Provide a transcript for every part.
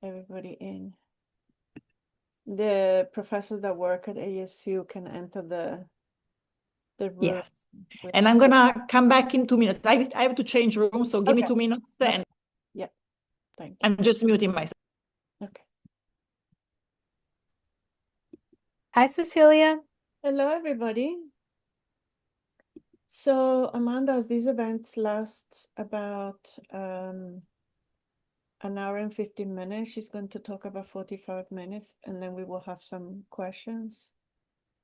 everybody in. The professors that work at ASU can enter the room. Yes. And I'm gonna come back in 2 minutes. I have to change room, so give me 2 minutes and yeah, thank you. I'm just muting myself. Okay. Hi, Cecilia. Hello, everybody. So, Amanda, as these events last about an hour and 15 minutes, she's going to talk about 45 minutes, and then we will have some questions.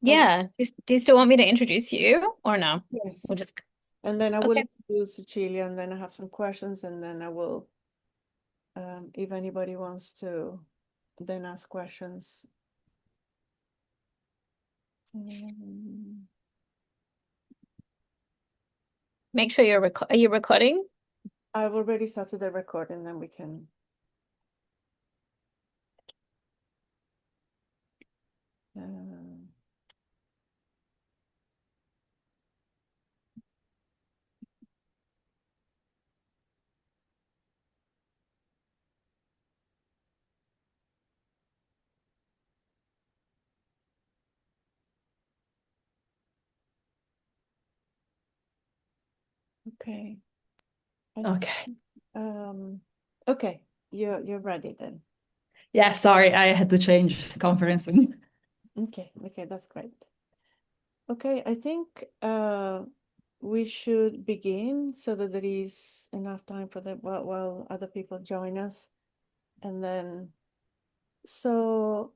Yeah. Do you still want me to introduce you or no? Yes. We'll just And then I will Okay. introduce Cecilia, and then I have some questions, and then I will, if anybody wants to then ask questions. Make sure are you recording? I've already started the recording, then we can. Okay. Okay. Okay, you're ready then. Yeah, sorry, I had to change conferencing. Okay, that's great. Okay, I think we should begin so that there is enough time for the while other people join us. And then, so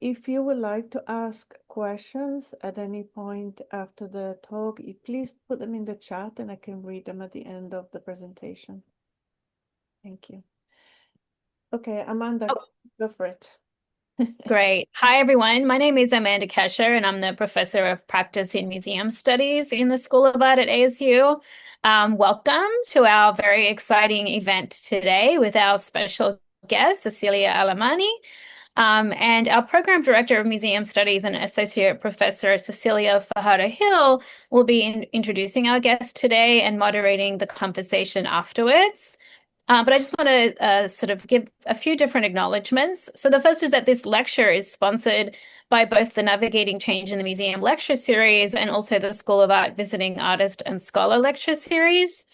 if you would like to ask questions at any point after the talk, please put them in the chat and I can read them at the end of the presentation. Thank you. Okay, Amanda, go for it. Great. Hi, everyone. My name is Amanda Kesher, and I'm the Professor of Practice in Museum Studies in the School of Art at ASU. Welcome to our very exciting event today with our special guest, Cecilia Alemani, and our Program Director of Museum Studies and Associate Professor Cecilia Fajardo-Hill will be introducing our guest today and moderating the conversation afterwards. But I just want to sort of give a few different acknowledgements. So the first is that this lecture is sponsored by both the Navigating Change in the Museum lecture series and also the School of Art Visiting Artist and Scholar lecture series.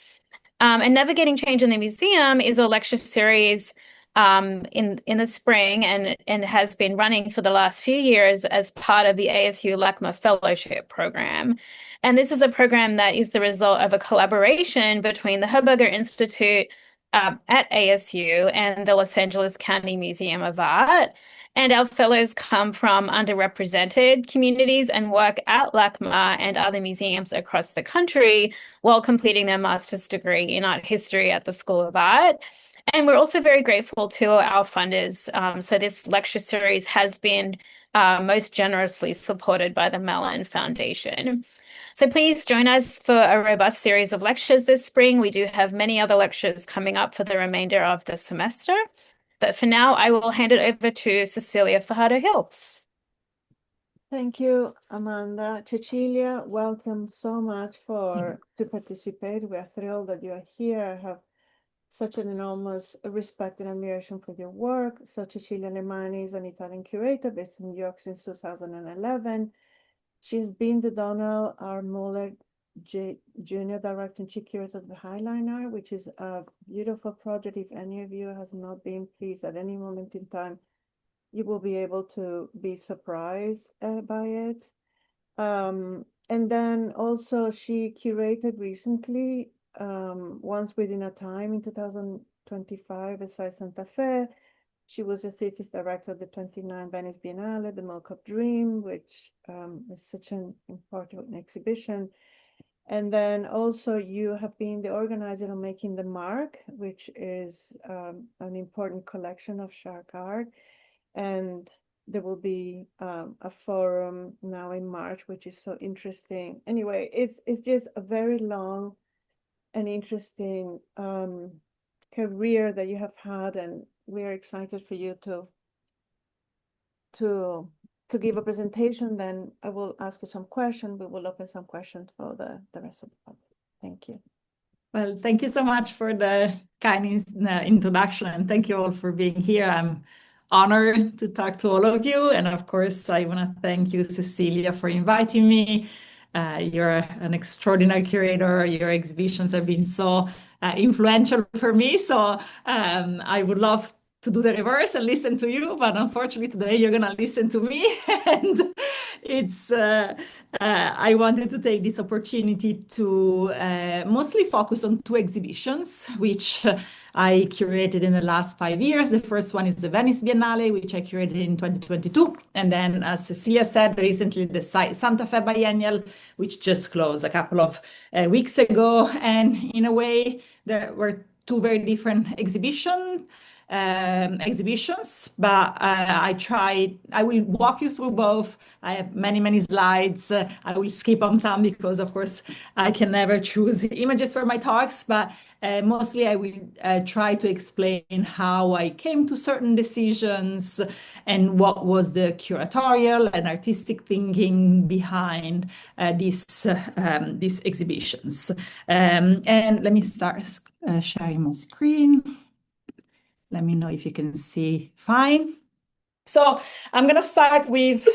And Navigating Change in the Museum is a lecture series in the spring and has been running for the last few years as part of the ASU LACMA Fellowship Program. And this is a program that is the result of a collaboration between the Herberger Institute at ASU and the Los Angeles County Museum of Art. And our fellows come from underrepresented communities and work at LACMA and other museums across the country while completing their master's degree in art history at the School of Art. And we're also very grateful to our funders. So this lecture series has been most generously supported by the Mullen Foundation. So please join us for a robust series of lectures this spring. We do have many other lectures coming up for the remainder of the semester. But for now, I will hand it over to Cecilia Fajardo-Hill. Thank you, Amanda. Cecilia, welcome so much to participate. We are thrilled that you are here. I have such an enormous respect and admiration for your work. So Cecilia Alemani is an Italian curator based in New York since 2011. She's been the Donald R. Mullen Jr. Director and Chief Curator of the Highline Art, which is a beautiful project. If any of you has not been, please, at any moment in time, you will be able to be surprised by it. And then also she curated recently, Once Within a Time in 2025 at Santa Fe. She was the thesis director of the 29 Venice Biennale, the Milk Dream, which is such an important exhibition. And then also you have been the organizer of Making the Mark, which is an important collection of shark art. And there will be a forum now in March, which is so interesting. Anyway, it's just a very long and interesting career that you have had, and we're excited for you to give a presentation. Then I will ask you some questions. We will open some questions for the rest of the public. Thank you. Well, thank you so much for the kind introduction, and thank you all for being here. I'm honored to talk to all of you. And of course, I want to thank you, Cecilia, for inviting me. You're an extraordinary curator. Your exhibitions have been so influential for me. So I would love to do the reverse and listen to you, but unfortunately today you're gonna listen to me. And it's I wanted to take this opportunity to mostly focus on two exhibitions, which I curated in the last 5 years. The first one is the Venice Biennale, which I curated in 2022. And then, as Cecilia said, recently the Santa Fe Biennial, which just closed a couple of weeks ago. And in a way, there were two very different exhibitions, but I will walk you through both. I have many slides. I will skip on some because, of course, I can never choose images for my talks, but mostly I will try to explain how I came to certain decisions and what was the curatorial and artistic thinking behind these exhibitions. And let me start sharing my screen. Let me know if you can see fine. So I'm going to start with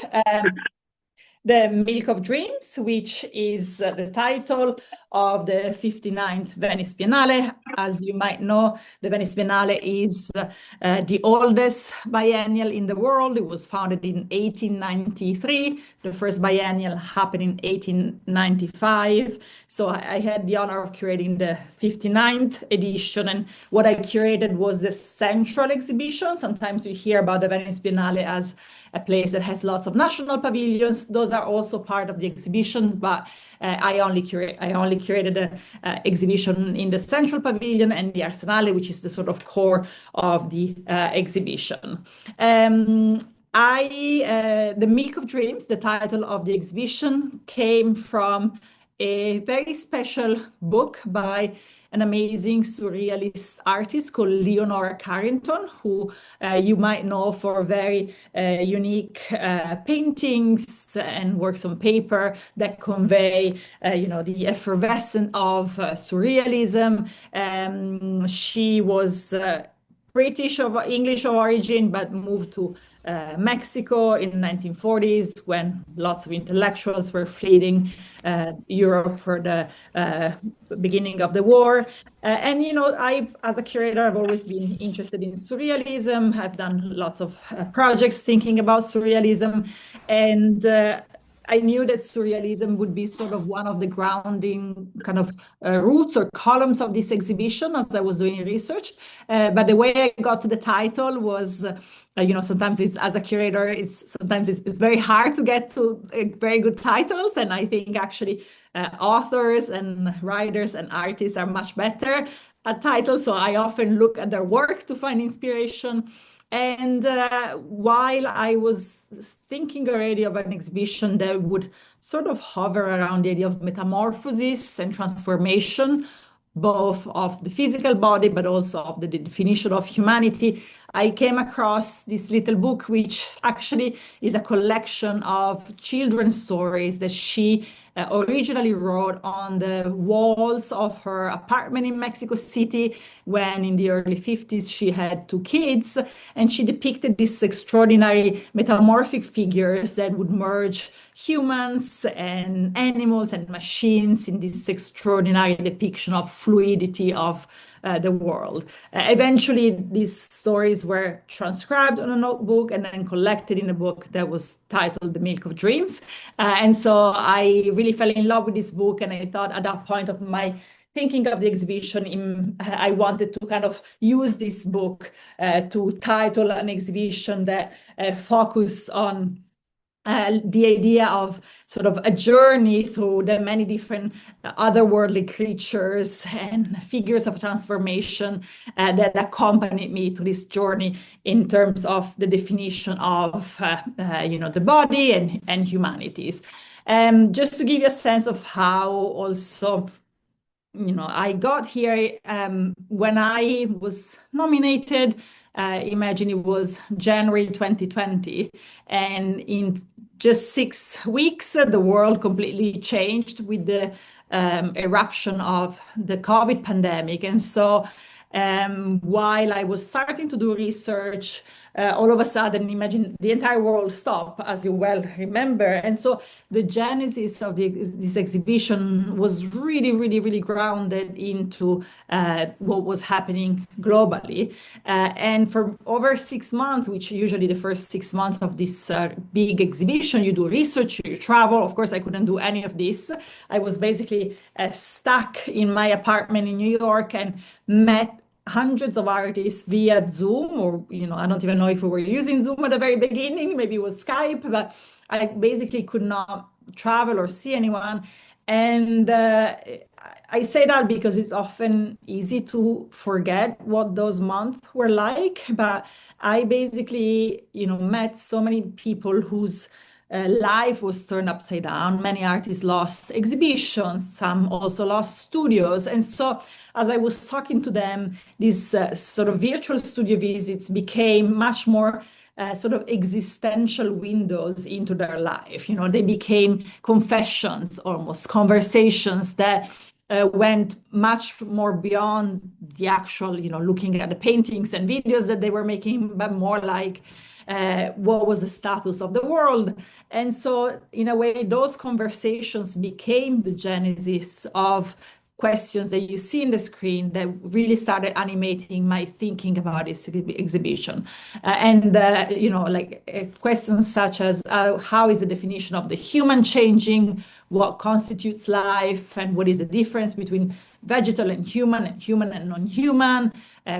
the Milk of Dreams, which is the title of the 59th Venice Biennale. As you might know, the Venice Biennale is the oldest biennial in the world. It was founded in 1893. The first biennial happened in 1895. So I had the honor of curating the 59th edition. And what I curated was the central exhibition. Sometimes you hear about the Venice Biennale as a place that has lots of national pavilions. Those are also part of the exhibition, but I only curated the exhibition in the central pavilion and the Arsenale, which is the sort of core of the exhibition. The Milk of Dreams, the title of the exhibition, came from a very special book by an amazing surrealist artist called Leonora Carrington, who you might know for very unique paintings and works on paper that convey, the effervescence of surrealism. She was British of English origin, but moved to Mexico in the 1940s when lots of intellectuals were fleeing Europe for the beginning of the war. As a curator, I've always been interested in surrealism. I've done lots of projects thinking about surrealism, and I knew that surrealism would be sort of one of the grounding kind of roots or columns of this exhibition as I was doing research. But the way I got to the title was, sometimes as a curator, it's very hard to get to very good titles. And I think actually authors and writers and artists are much better at titles. So I often look at their work to find inspiration. And while I was thinking already of an exhibition that would sort of hover around the idea of metamorphosis and transformation, both of the physical body, but also of the definition of humanity, I came across this little book, which actually is a collection of children's stories that she originally wrote on the walls of her apartment in Mexico City when in the early 50s she had two kids, and she depicted these extraordinary metamorphic figures that would merge humans and animals and machines in this extraordinary depiction of fluidity of the world. Eventually, these stories were transcribed on a notebook and then collected in a book that was titled The Milk of Dreams. And so I really fell in love with this book, and I thought at that point of my thinking of the exhibition, I wanted to kind of use this book to title an exhibition that focused on the idea of sort of a journey through the many different otherworldly creatures and figures of transformation that accompanied me through this journey in terms of the definition of, the body and humanities. Just to give you a sense of how also I got here when I was nominated. Imagine it was January 2020, and in just 6 weeks, the world completely changed with the eruption of the COVID pandemic. And so while I was starting to do research, all of a sudden, imagine the entire world stopped, as you well remember. And so the genesis of this exhibition was really, really, really grounded into what was happening globally. And for over 6 months, which usually the first 6 months of this big exhibition, you do research, you travel. Of course, I couldn't do any of this. I was basically stuck in my apartment in New York and met hundreds of artists via Zoom, or I don't even know if we were using Zoom at the very beginning, maybe it was Skype, but I basically could not travel or see anyone. And I say that because it's often easy to forget what those months were like, but I basically met so many people whose life was turned upside down. Many artists lost exhibitions, some also lost studios. And so as I was talking to them, these sort of virtual studio visits became much more sort of existential windows into their life. They became confessions, almost conversations that went much more beyond the actual, looking at the paintings and videos that they were making, but more like what was the status of the world. And so in a way, those conversations became the genesis of questions that you see in the screen that really started animating my thinking about this exhibition. Questions such as how is the definition of the human changing, what constitutes life, and what is the difference between vegetal and human and non-human,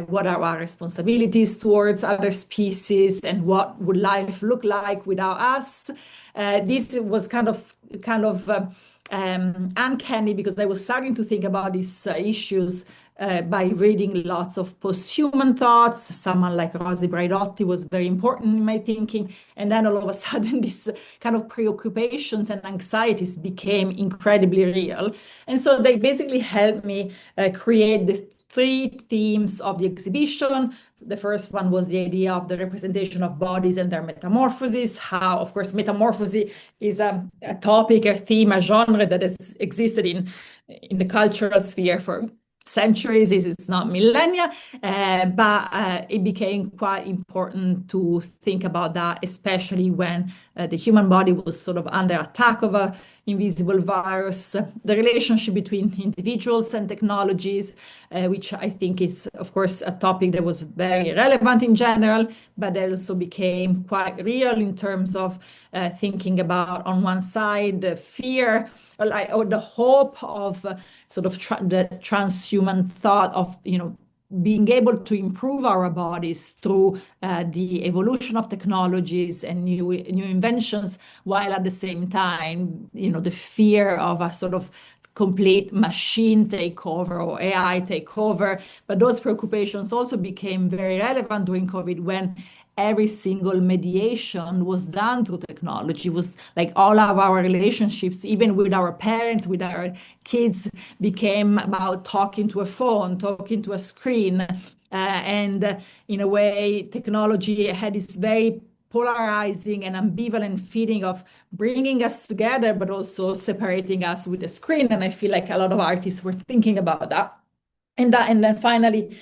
what are our responsibilities towards other species, and what would life look like without us. This was kind of uncanny, because I was starting to think about these issues by reading lots of post-human thoughts. Someone like Rosi Braidotti was very important in my thinking. And then all of a sudden, these kind of preoccupations and anxieties became incredibly real. And so they basically helped me create the 3 themes of the exhibition. The first one was the idea of the representation of bodies and their metamorphosis, how, of course, metamorphosis is a topic, a theme, a genre that has existed in the cultural sphere for centuries. It's not millennia, but it became quite important to think about that, especially when the human body was sort of under attack of an invisible virus. The relationship between individuals and technologies, which I think is, of course, a topic that was very relevant in general, but that also became quite real in terms of thinking about, on one side, the fear or the hope of sort of the transhuman thought of, being able to improve our bodies through the evolution of technologies and new inventions, while at the same time, the fear of a sort of complete machine takeover or AI takeover. But those preoccupations also became very relevant during COVID, when every single mediation was done through technology. Was like all of our relationships, even with our parents, with our kids, became about talking to a phone, talking to a screen. And in a way, technology had this very polarizing and ambivalent feeling of bringing us together, but also separating us with the screen. And I feel like a lot of artists were thinking about that. And then finally,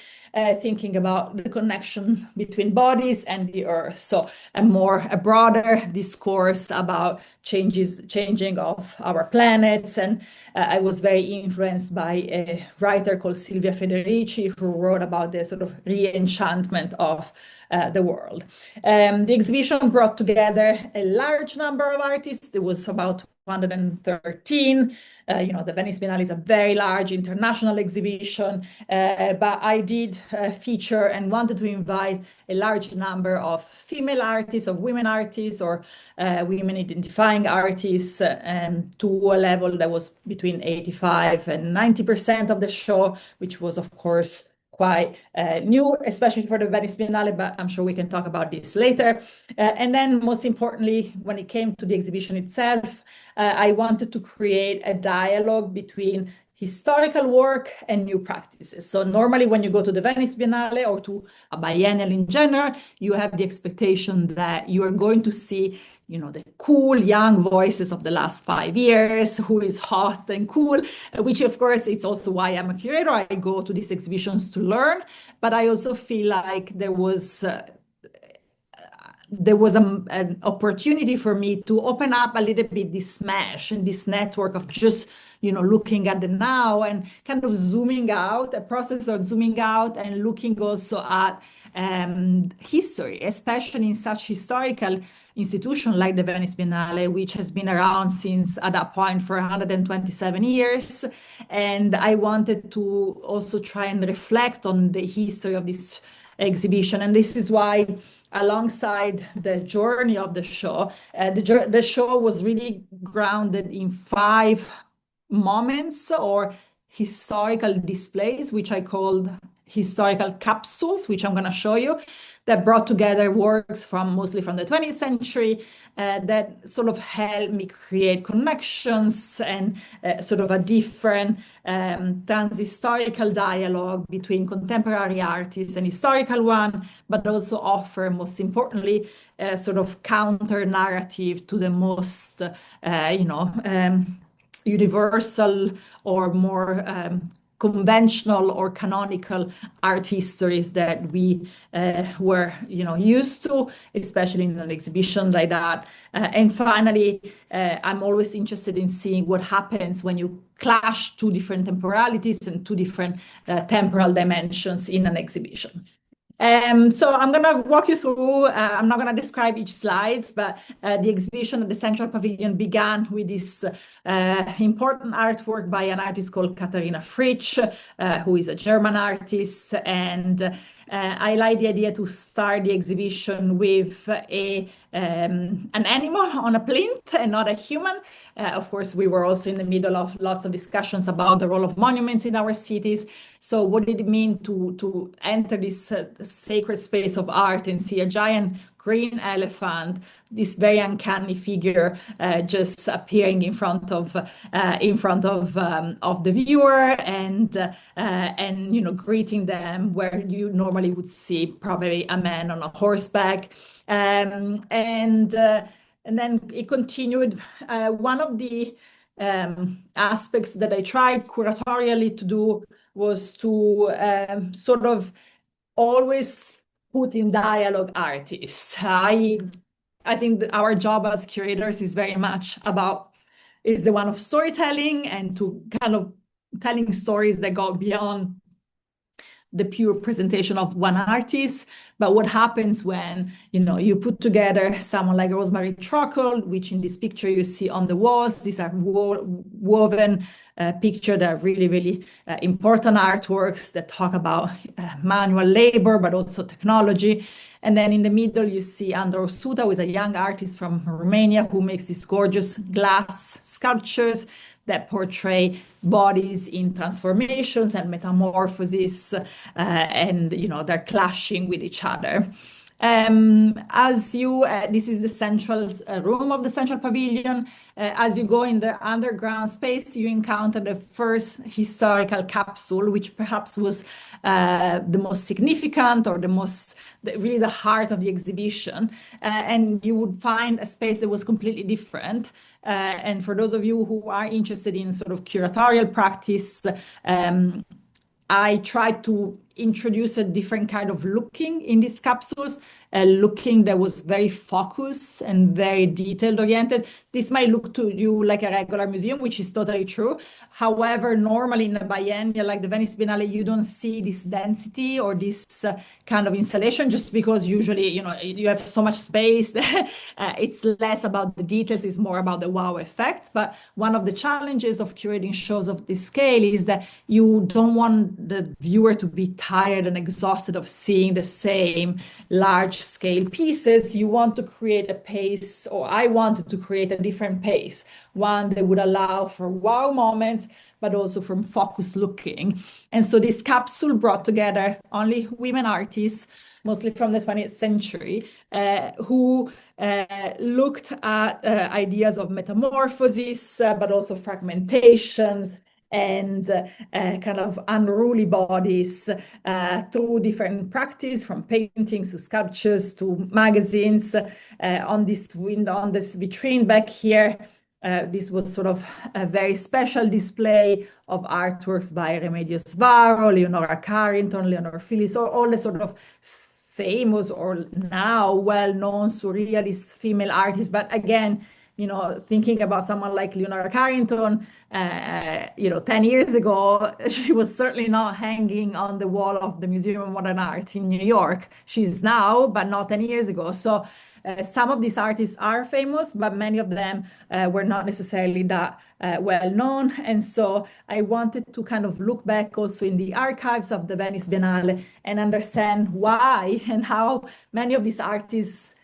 thinking about the connection between bodies and the earth. So a broader discourse about changing of our planets. And I was very influenced by a writer called Silvia Federici, who wrote about the sort of re-enchantment of the world. The exhibition brought together a large number of artists. There was about 113. The Venice Biennale is a very large international exhibition, but I did feature and wanted to invite a large number of female artists, of women artists, or women identifying artists to a level that was between 85 and 90% of the show, which was, of course, quite new, especially for the Venice Biennale, but I'm sure we can talk about this later. And then most importantly, when it came to the exhibition itself, I wanted to create a dialogue between historical work and new practices. So normally when you go to the Venice Biennale or to a biennial in general, you have the expectation that you are going to see the cool young voices of the last 5 years, who is hot and cool, which of course it's also why I'm a curator. I go to these exhibitions to learn, but I also feel like there was an opportunity for me to open up a little bit this mesh and this network of just looking at the now and kind of zooming out, a process of zooming out and looking also at history, especially in such historical institution like the Venice Biennale, which has been around since at that point for 127 years. And I wanted to also try and reflect on the history of this exhibition. And this is why, alongside the journey of the show, the show was really grounded in 5 moments or historical displays, which I called historical capsules, which I'm going to show you, that brought together works mostly from the 20th century that sort of helped me create connections and sort of a different transhistorical dialogue between contemporary artists and historical one, but also offer, most importantly, sort of counter narrative to the most, universal or more conventional or canonical art histories that we were used to, especially in an exhibition like that. And finally, I'm always interested in seeing what happens when you clash 2 different temporalities and 2 different temporal dimensions in an exhibition. So I'm going to walk you through, I'm not going to describe each slides, but the exhibition at the Central Pavilion began with this important artwork by an artist called Katharina Fritsch, who is a German artist. And I like the idea to start the exhibition with an animal on a plinth and not a human. Of course, we were also in the middle of lots of discussions about the role of monuments in our cities. So what did it mean to enter this sacred space of art and see a giant green elephant, this very uncanny figure just appearing in front of the viewer and greeting them where you normally would see probably a man on a horseback, and then it continued. One of the aspects that I tried curatorially to do was to sort of always put in dialogue artists. I think that our job as curators is very much is the one of storytelling and to kind of telling stories that go beyond the pure presentation of one artist. But what happens when you put together someone like Rosemary Trockle, which in this picture you see on the walls. These are woven pictures that are really, really important artworks that talk about manual labor, but also technology. And then in the middle, you see Andrei Suta, who is a young artist from Romania who makes these gorgeous glass sculptures that portray bodies in transformations and metamorphoses, and they're clashing with each other. This is the central room of the Central Pavilion. As you go in the underground space, you encounter the first historical capsule, which perhaps was the most significant or really the heart of the exhibition. And you would find a space that was completely different. And for those of you who are interested in sort of curatorial practice, I tried to introduce a different kind of looking in these capsules, looking that was very focused and very detailed oriented. This might look to you like a regular museum, which is totally true. However, normally in a biennial like the Venice Biennale, you don't see this density or this kind of installation, just because usually, you have so much space. It's less about the details, it's more about the wow effect. But one of the challenges of curating shows of this scale is that you don't want the viewer to be tired and exhausted of seeing the same large scale pieces. You want to create a pace, or I wanted to create a different pace, one that would allow for wow moments, but also from focused looking. And so this capsule brought together only women artists, mostly from the 20th century, who looked at ideas of metamorphosis, but also fragmentations and kind of unruly bodies through different practice, from paintings to sculptures to magazines. On this window, on this vitrine back here, this was sort of a very special display of artworks by Remedios Varo, Leonora Carrington, Leonor Phillips, or all the sort of famous or now well-known surrealist female artists. But again, thinking about someone like Leonora Carrington, 10 years ago, she was certainly not hanging on the wall of the Museum of Modern Art in New York. She's now, but not 10 years ago. So some of these artists are famous, but many of them were not necessarily that well known. And so I wanted to kind of look back also in the archives of the Venice Biennale and understand why and how many of these artists,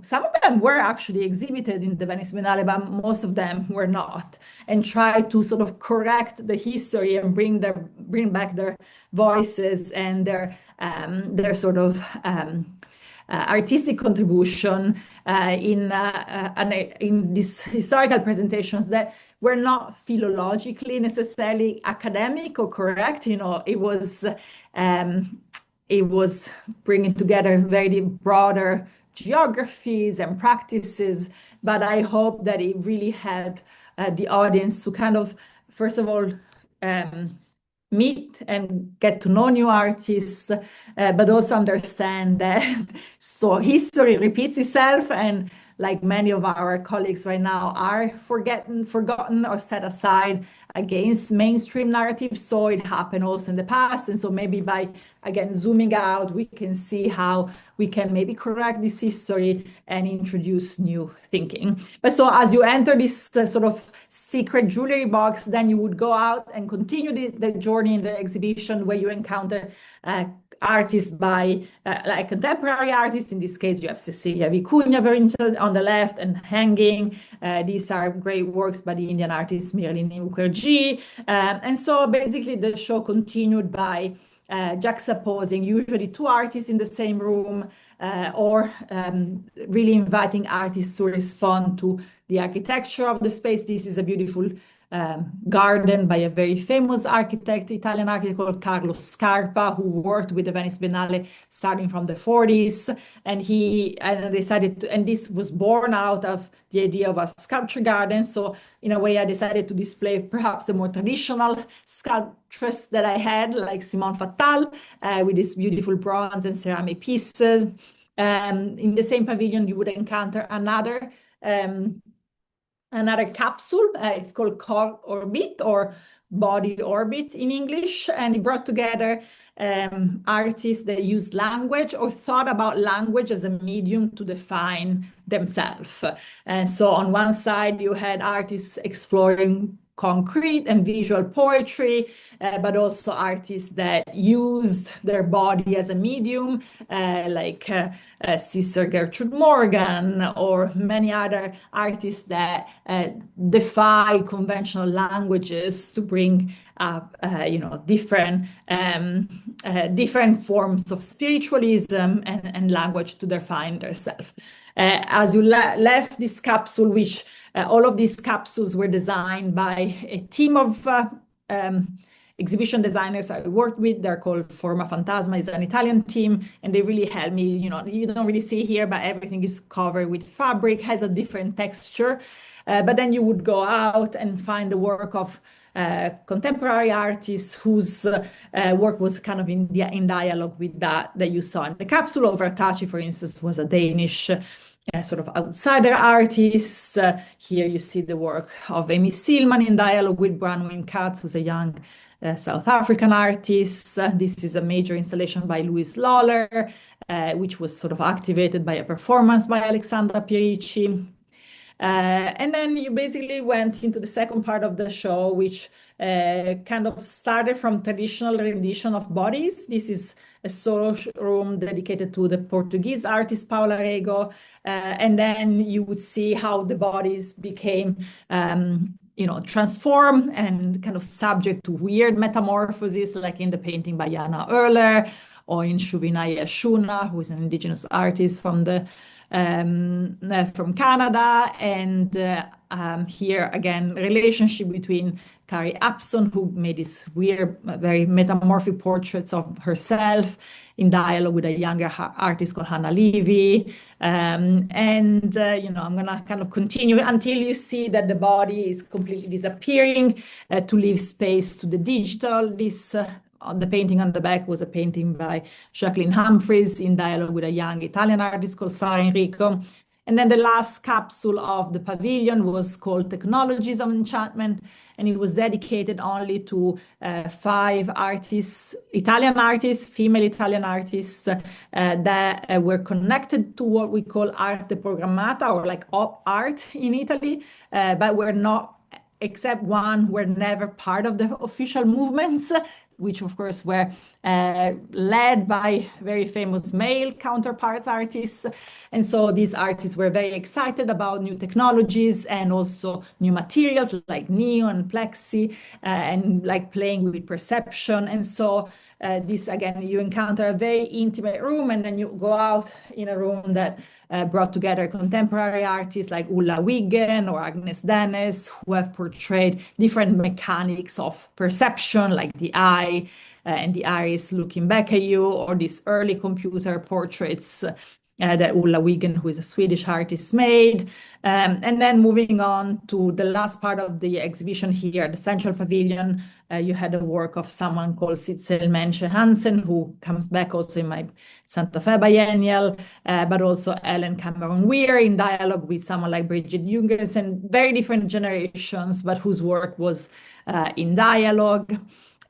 some of them were actually exhibited in the Venice Biennale, but most of them were not, and try to sort of correct the history and bring back their voices and their sort of artistic contribution in these historical presentations that were not philologically necessarily academic or correct. It was bringing together very broader geographies and practices, but I hope that it really helped the audience to kind of, first of all, meet and get to know new artists, but also understand that so history repeats itself, and like many of our colleagues right now are forgotten or set aside against mainstream narratives. So it happened also in the past. And so maybe by, again, zooming out, we can see how we can maybe correct this history and introduce new thinking. But so as you enter this sort of secret jewelry box, then you would go out and continue the journey in the exhibition, where you encounter artists by like contemporary artists. In this case, you have Cecilia Vicuña, for instance, on the left, and hanging. These are great works by the Indian artist Myralini Mukherjee. And so basically the show continued by juxtaposing usually two artists in the same room, or really inviting artists to respond to the architecture of the space. This is a beautiful garden by a very famous architect, Italian architect called Carlo Scarpa, who worked with the Venice Biennale starting from the 40s. And he decided to, and this was born out of the idea of a sculpture garden. So in a way, I decided to display perhaps the more traditional sculptures that I had, like Simone Fattal, with these beautiful bronze and ceramic pieces. In the same pavilion, you would encounter another capsule. It's called Corps Orbit, or Body Orbit in English, and it brought together artists that used language or thought about language as a medium to define themselves. And so on one side, you had artists exploring concrete and visual poetry, but also artists that used their body as a medium, like Sister Gertrude Morgan, or many other artists that defy conventional languages to bring up, different forms of spiritualism and language to define themselves. As you left this capsule, which all of these capsules were designed by a team of exhibition designers I worked with. They're called Forma Fantasma. It's an Italian team, and they really helped me. You don't really see here, but everything is covered with fabric, has a different texture. But then you would go out and find the work of contemporary artists whose work was kind of in dialogue with that you saw in the capsule. Overtachi, for instance, was a Danish sort of outsider artist. Here you see the work of Amy Seelman in dialogue with Branwyn Katz, who's a young South African artist. This is a major installation by Louise Lawler, which was sort of activated by a performance by Alexandra Pierici. And then you basically went into the second part of the show, which kind of started from traditional rendition of bodies. This is a solo room dedicated to the Portuguese artist Paula Rego. And then you would see how the bodies became transformed and kind of subject to weird metamorphoses, like in the painting by Jana Erler, or in Shuvinaya Shuna, who is an indigenous artist from the from Canada. And here again, relationship between Carrie Upson, who made these weird, very metamorphic portraits of herself in dialogue with a younger artist called Hannah Levy. I'm gonna kind of continue until you see that the body is completely disappearing to leave space to the digital. The painting on the back was a painting by Jacqueline Humphreys in dialogue with a young Italian artist called Sara Enrico. And then the last capsule of the pavilion was called Technologies of Enchantment, and it was dedicated only to 5 artists, Italian artists, female Italian artists that were connected to what we call arte programmata, or like op art in Italy, but were not, except one, were never part of the official movements, which of course were led by very famous male counterparts artists. And so these artists were very excited about new technologies and also new materials like neon, plexi, and like playing with perception. And so this, again, you encounter a very intimate room, and then you go out in a room that brought together contemporary artists like Ulla Wiggen or Agnes Dennis, who have portrayed different mechanics of perception, like the eye and the iris looking back at you, or these early computer portraits that Ulla Wiggen, who is a Swedish artist, made. And then moving on to the last part of the exhibition here, the Central Pavilion, you had a work of someone called Sitzel Menche Hansen, who comes back also in my Santa Fe Biennial, but also Ellen Cameron Weir in dialogue with someone like Bridget Jungers, and very different generations, but whose work was in dialogue.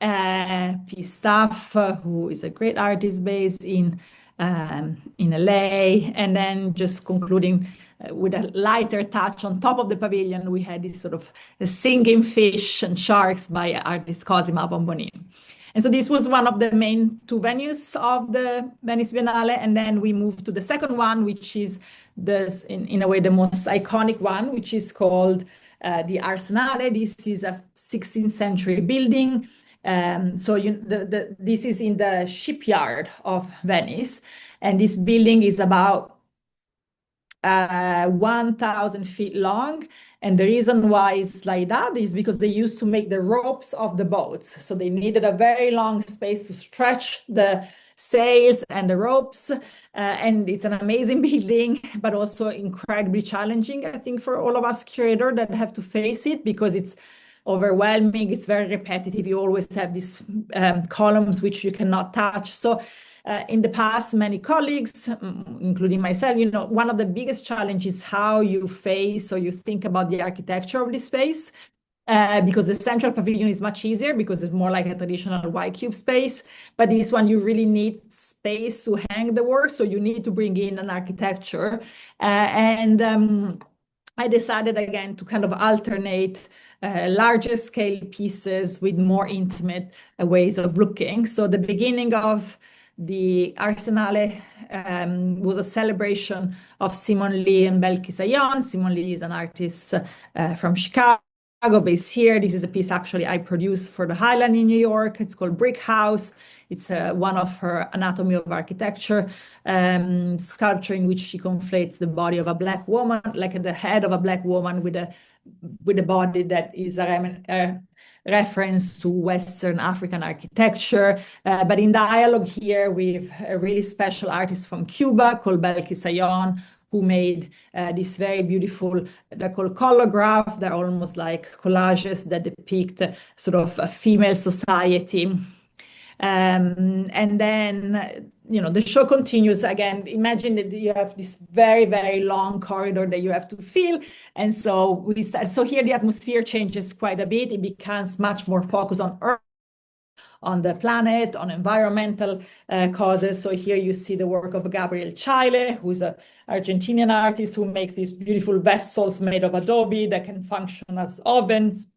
P. Staff, who is a great artist based in LA, and then just concluding with a lighter touch on top of the pavilion, we had this sort of singing fish and sharks by artist Cosima Bombonini. And so this was one of the main 2 venues of the Venice Biennale, and then we moved to the second one, which is in a way the most iconic one, which is called the Arsenale. This is a 16th century building. This is in the shipyard of Venice, and this building is about 1,000 feet long. And the reason why it's like that is because they used to make the ropes of the boats. So they needed a very long space to stretch the sails and the ropes. And it's an amazing building, but also incredibly challenging, I think, for all of us curators that have to face it, because it's overwhelming, it's very repetitive. You always have these columns which you cannot touch. So in the past, many colleagues, including myself, one of the biggest challenges is how you face or you think about the architecture of this space. Because the Central Pavilion is much easier because it's more like a traditional Y-cube space. But this one, you really need space to hang the work. So you need to bring in an architecture. I decided again to kind of alternate larger scale pieces with more intimate ways of looking. So the beginning of the Arsenale was a celebration of Simon Lee and Belkis Ayon. Simon Lee is an artist from Chicago, based here. This is a piece actually I produced for the Highland in New York. It's called Brick House. It's one of her Anatomy of Architecture sculpture, in which she conflates the body of a Black woman, like the head of a Black woman with a body that is a reference to Western African architecture. But in dialogue here with a really special artist from Cuba called Belkis Ayon, who made these very beautiful, they're called colograph. They're almost like collages that depict sort of a female society. And then, the show continues again. Imagine that you have this very, very long corridor that you have to fill. And so here the atmosphere changes quite a bit. It becomes much more focused on Earth, on the planet, on environmental causes. So here you see the work of Gabriel Chaile, who's an Argentinian artist who makes these beautiful vessels made of adobe that can function as ovens,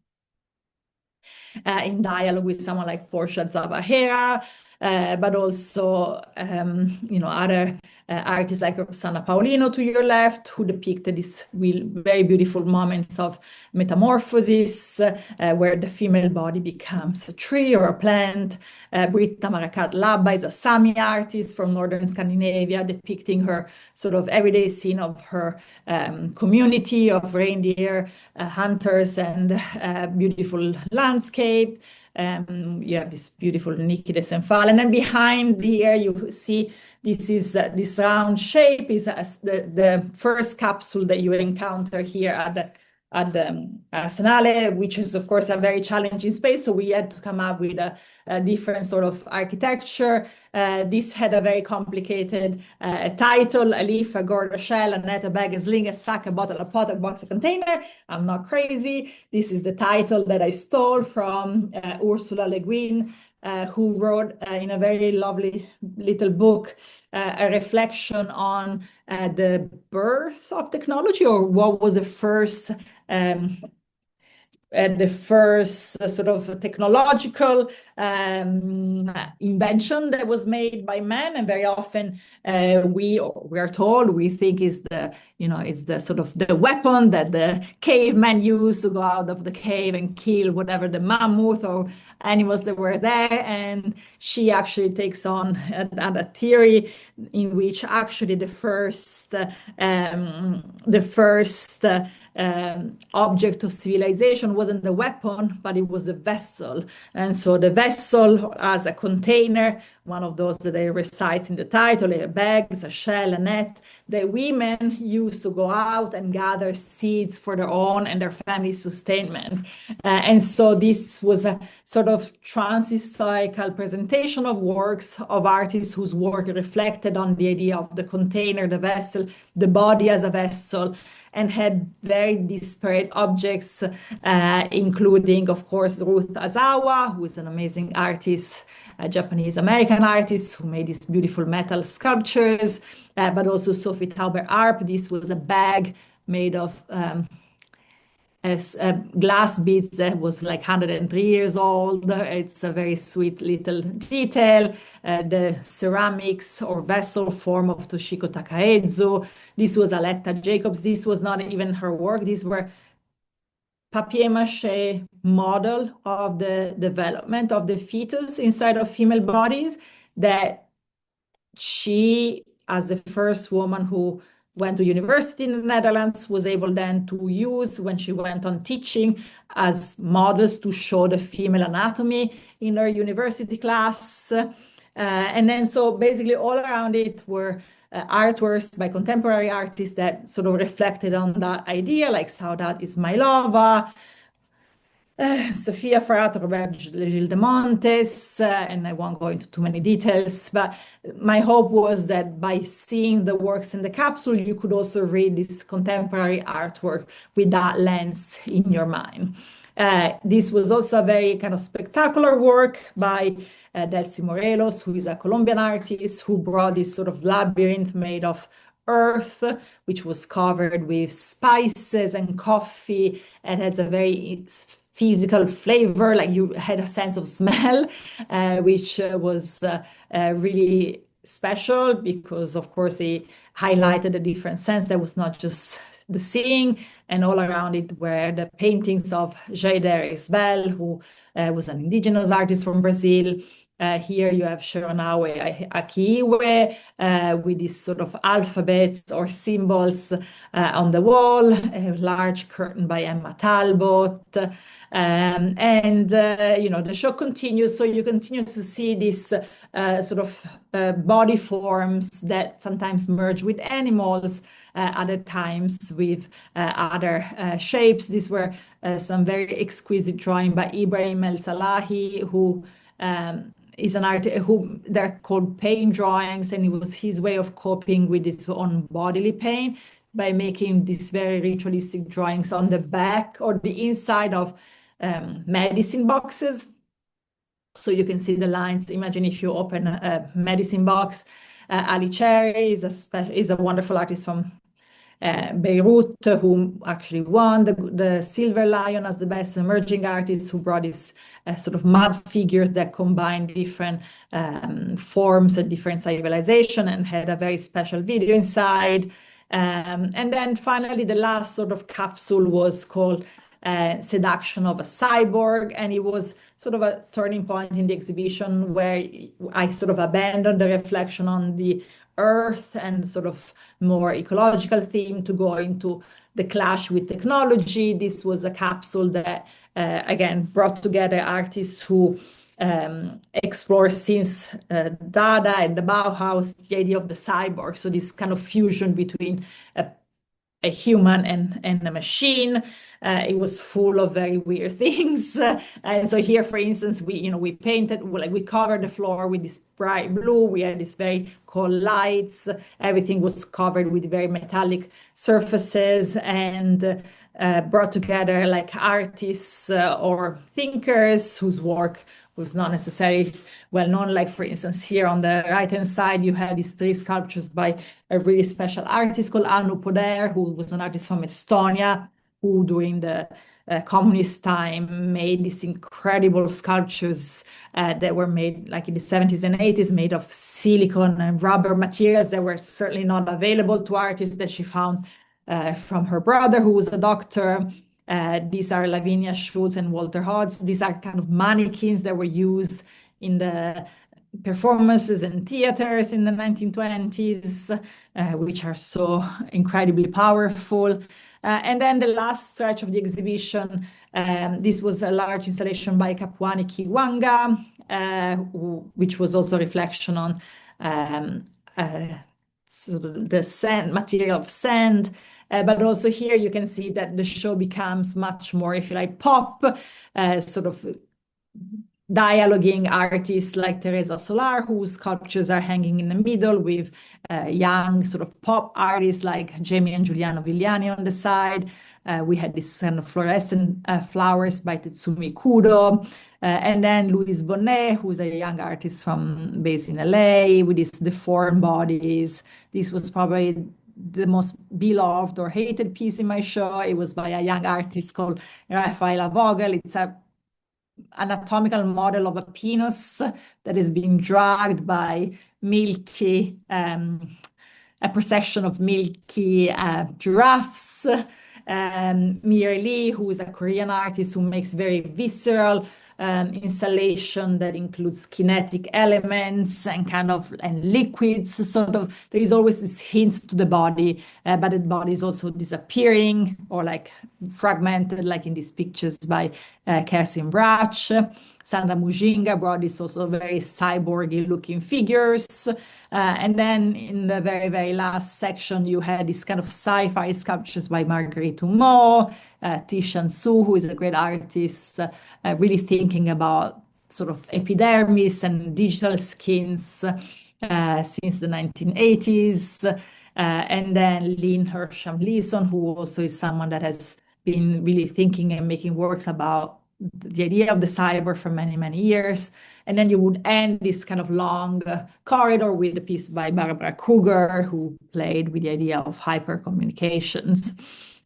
in dialogue with someone like Portia Zabahera. but also other artists like Rosanna Paulino to your left, who depicted these very beautiful moments of metamorphosis, where the female body becomes a tree or a plant. Britta Marakat-Labba is a Sami artist from northern Scandinavia, depicting her sort of everyday scene of her community of reindeer hunters and beautiful landscape. You have this beautiful Niki de Senfal, and then behind here you see this round shape is the first capsule that you encounter here at the Arsenale, which is of course a very challenging space. So we had to come up with a different sort of architecture. This had a very complicated title: a leaf, a gourd, a shell, a net, a bag, a sling, a sack, a bottle, a pot, a box, a container. I'm not crazy. This is the title that I stole from Ursula Le Guin, who wrote in a very lovely little book a reflection on the birth of technology, or what was the first sort of technological invention that was made by men. And very often we are told, we think is the sort of the weapon that the cavemen used to go out of the cave and kill whatever the mammoth or animals that were there. And she actually takes on a theory in which actually the first object of civilization wasn't the weapon, but it was the vessel. And so the vessel as a container, one of those that recites in the title, a bag, a shell, a net, the women used to go out and gather seeds for their own and their family sustainment. And so this was a sort of transhistorical presentation of works of artists whose work reflected on the idea of the container, the vessel, the body as a vessel, and had very disparate objects, including, of course, Ruth Azawa, who is an amazing artist, a Japanese-American artist who made these beautiful metal sculptures, but also Sophie Tauber-Arp. This was a bag made of glass beads that was like 103 years old. It's a very sweet little detail. The ceramics or vessel form of Toshiko Takaezu. This was Aletta Jacobs. This was not even her work. These were papier-mâché model of the development of the fetus inside of female bodies that she, as the first woman who went to university in the Netherlands, was able then to use when she went on teaching as models to show the female anatomy in her university class. And then so basically all around it were artworks by contemporary artists that sort of reflected on that idea, like Saudat Ismailova, Sofia Ferrato, Robert Gilles de Montes, and I won't go into too many details, but my hope was that by seeing the works in the capsule, you could also read this contemporary artwork with that lens in your mind. This was also a very kind of spectacular work by Delcy Morelos, who is a Colombian artist who brought this sort of labyrinth made of earth, which was covered with spices and coffee, and has a very physical flavor, like you had a sense of smell, which was really special because, of course, he highlighted a different sense that was not just the seeing, and all around it were the paintings of Jader Isbel, who was an indigenous artist from Brazil. Here you have Shironawe Akiiwe with these sort of alphabets or symbols on the wall, a large curtain by Emma Talbot. The show continues, so you continue to see these sort of body forms that sometimes merge with animals, other times with other shapes. These were some very exquisite drawing by Ibrahim El Salahi, who is an artist who they're called pain drawings, and it was his way of coping with his own bodily pain by making these very ritualistic drawings on the back or the inside of medicine boxes. So you can see the lines. Imagine if you open a medicine box. Ali Cherry is a wonderful artist from Beirut, who actually won the Silver Lion as the best emerging artist, who brought these sort of mud figures that combine different forms and different civilization, and had a very special video inside. And then finally, the last sort of capsule was called Seduction of a Cyborg, and it was sort of a turning point in the exhibition where I sort of abandoned the reflection on the earth and sort of more ecological theme to go into the clash with technology. This was a capsule that again brought together artists who explore since Dada and the Bauhaus the idea of the cyborg, so this kind of fusion between a human and a machine. It was full of very weird things. And so here, for instance, we painted, like we covered the floor with this bright blue. We had these very cold lights. Everything was covered with very metallic surfaces, and brought together like artists or thinkers whose work was not necessarily well known. Like, for instance, here on the right-hand side, you have these 3 sculptures by a really special artist called Anu Poder, who was an artist from Estonia, who during the communist time made these incredible sculptures that were made like in the 70s and 80s, made of silicone and rubber materials that were certainly not available to artists, that she found from her brother, who was a doctor. These are Lavinia Schultz and Walter Hodges. These are kind of mannequins that were used in the performances and theaters in the 1920s, which are so incredibly powerful. And then the last stretch of the exhibition, this was a large installation by Kapwani Kiwanga, which was also a reflection on so the sand, material of sand. But also here you can see that the show becomes much more, if you like, pop, sort of dialoguing artists like Teresa Solar, whose sculptures are hanging in the middle, with young sort of pop artists like Jamie and Giuliano Vigliani on the side. We had this kind of fluorescent flowers by Tetsumi Kudo. And then Louise Bonnet, who's a young artist based in LA, with these deformed bodies. This was probably the most beloved or hated piece in my show. It was by a young artist called Rafaela Vogel. It's an anatomical model of a penis that is being dragged by a procession of milky giraffes. Mir Lee, who is a Korean artist who makes very visceral installation that includes kinetic elements and liquids. Sort of, there is always this hint to the body, but the body is also disappearing or like fragmented, like in these pictures by Kerstin Brach. Sandra Mujinga brought this also very cyborgy looking figures. And then in the very, very last section, you had this kind of sci-fi sculptures by Marguerite Humeau, Tishan Su, who is a great artist, really thinking about sort of epidermis and digital skins since the 1980s. And then Lynn Hersham Leeson, who also is someone that has been really thinking and making works about the idea of the cyber for many, many years. And then you would end this kind of long corridor with a piece by Barbara Kruger, who played with the idea of hypercommunications.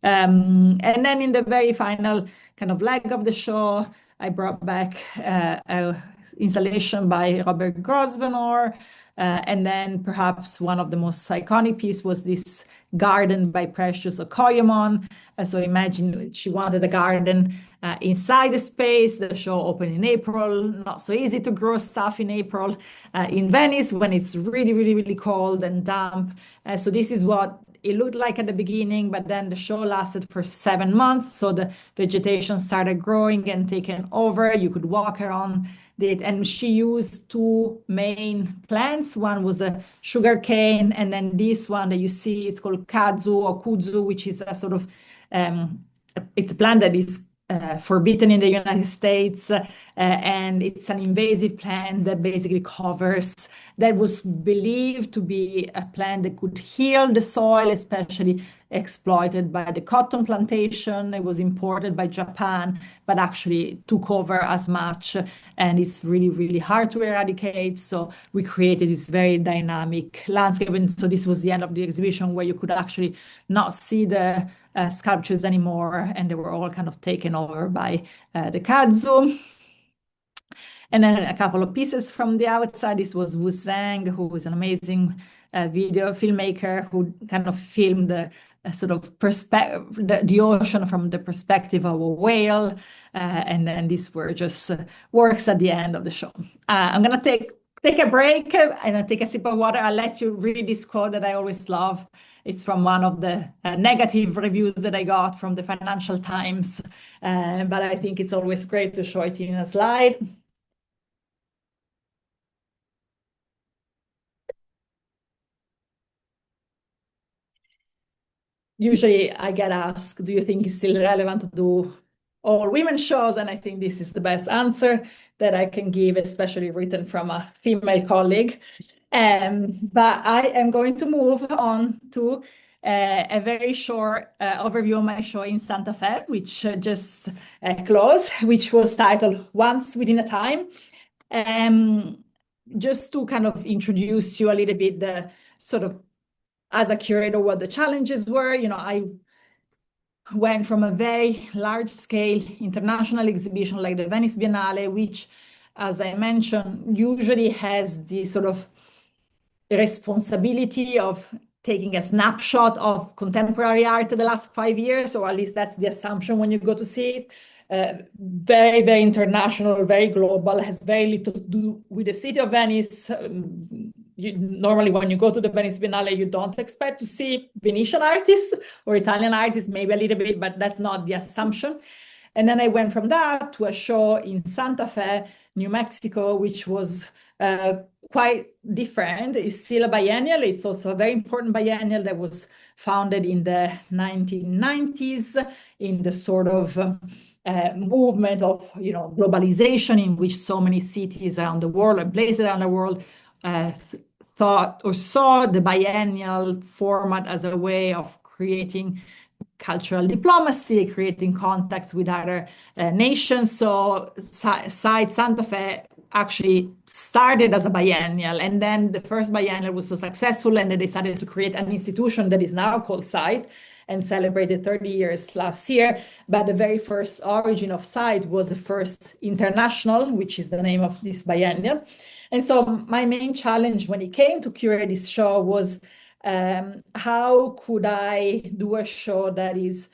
And then in the very final kind of leg of the show, I brought back an installation by Robert Grosvenor. And then perhaps one of the most iconic pieces was this garden by Precious Okoyemon. So imagine she wanted a garden inside the space. The show opened in April. Not so easy to grow stuff in April in Venice when it's really, really, really cold and damp. So this is what it looked like at the beginning, but then the show lasted for 7 months. So the vegetation started growing and taking over. You could walk around it. And she used 2 main plants. One was a sugar cane, and then this one that you see is called Kazu or Kudzu, which is a sort of, it's a plant that is forbidden in the United States, and it's an invasive plant that basically covers, that was believed to be a plant that could heal the soil, especially exploited by the cotton plantation. It was imported by Japan, but actually took over as much, and it's really, really hard to eradicate. So we created this very dynamic landscape. And so this was the end of the exhibition, where you could actually not see the sculptures anymore, and they were all kind of taken over by the kudzu. And then a couple of pieces from the outside. This was Wu Zhang, who was an amazing video filmmaker who kind of filmed the sort of the ocean from the perspective of a whale. And then these were just works at the end of the show. I'm gonna take a break and I take a sip of water. I'll let you read this quote that I always love. It's from one of the negative reviews that I got from the Financial Times, but I think it's always great to show it in a slide. Usually I get asked, do you think it's still relevant to do all women shows? And I think this is the best answer that I can give, especially written from a female colleague. But I am going to move on to a very short overview of my show in Santa Fe, which just closed, which was titled Once Within a Time. Just to kind of introduce you a little bit, the sort of, as a curator, what the challenges were. I went from a very large scale international exhibition like the Venice Biennale, which, as I mentioned, usually has the sort of responsibility of taking a snapshot of contemporary art in the last 5 years, or at least that's the assumption when you go to see it. Very, very international, very global, has very little to do with the city of Venice. Normally, when you go to the Venice Biennale, you don't expect to see Venetian artists or Italian artists, maybe a little bit, but that's not the assumption. And then I went from that to a show in Santa Fe, New Mexico, which was quite different. It's still a biennial. It's also a very important biennial that was founded in the 1990s in the sort of movement of globalization, in which so many cities around the world and places around the world thought or saw the biennial format as a way of creating cultural diplomacy, creating contacts with other nations. So Site Santa Fe actually started as a biennial, and then the first biennial was so successful, and they decided to create an institution that is now called Site, and celebrated 30 years last year. But the very first origin of Site was the first international, which is the name of this biennial. And so my main challenge when it came to curate this show was how could I do a show that is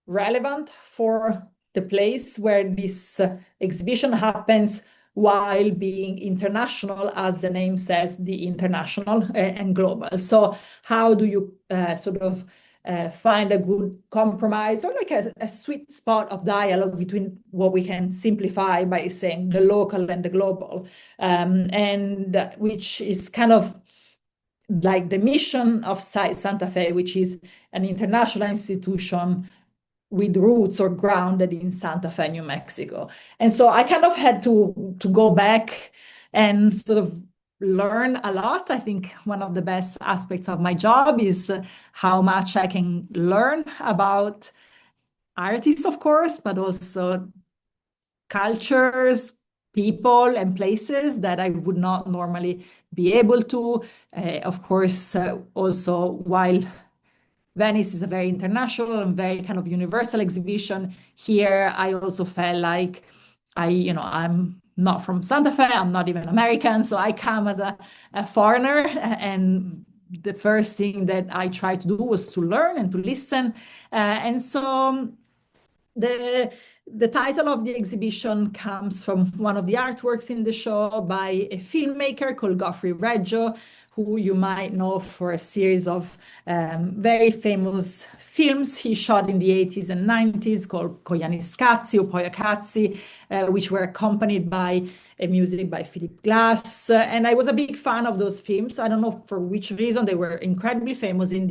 relevant for the place where this exhibition happens, while being international, as the name says, the international and global. So how do you sort of find a good compromise, or like a sweet spot of dialogue between what we can simplify by saying the local and the global, and which is kind of like the mission of Santa Fe, which is an international institution with roots or grounded in Santa Fe, New Mexico. And so I kind of had to go back and sort of learn a lot. I think one of the best aspects of my job is how much I can learn about artists, of course, but also cultures, people, and places that I would not normally be able to. Of course, also, while Venice is a very international and very kind of universal exhibition, here I also felt like I'm not from Santa Fe, I'm not even American, so I come as a foreigner, and the first thing that I tried to do was to learn and to listen. And so the title of the exhibition comes from one of the artworks in the show by a filmmaker called Godfrey Reggio, who you might know for a series of very famous films he shot in the 80s and 90s called Koyaanisqatsi or Poyakatsi, which were accompanied by music by Philip Glass. And I was a big fan of those films. I don't know for which reason. They were incredibly famous in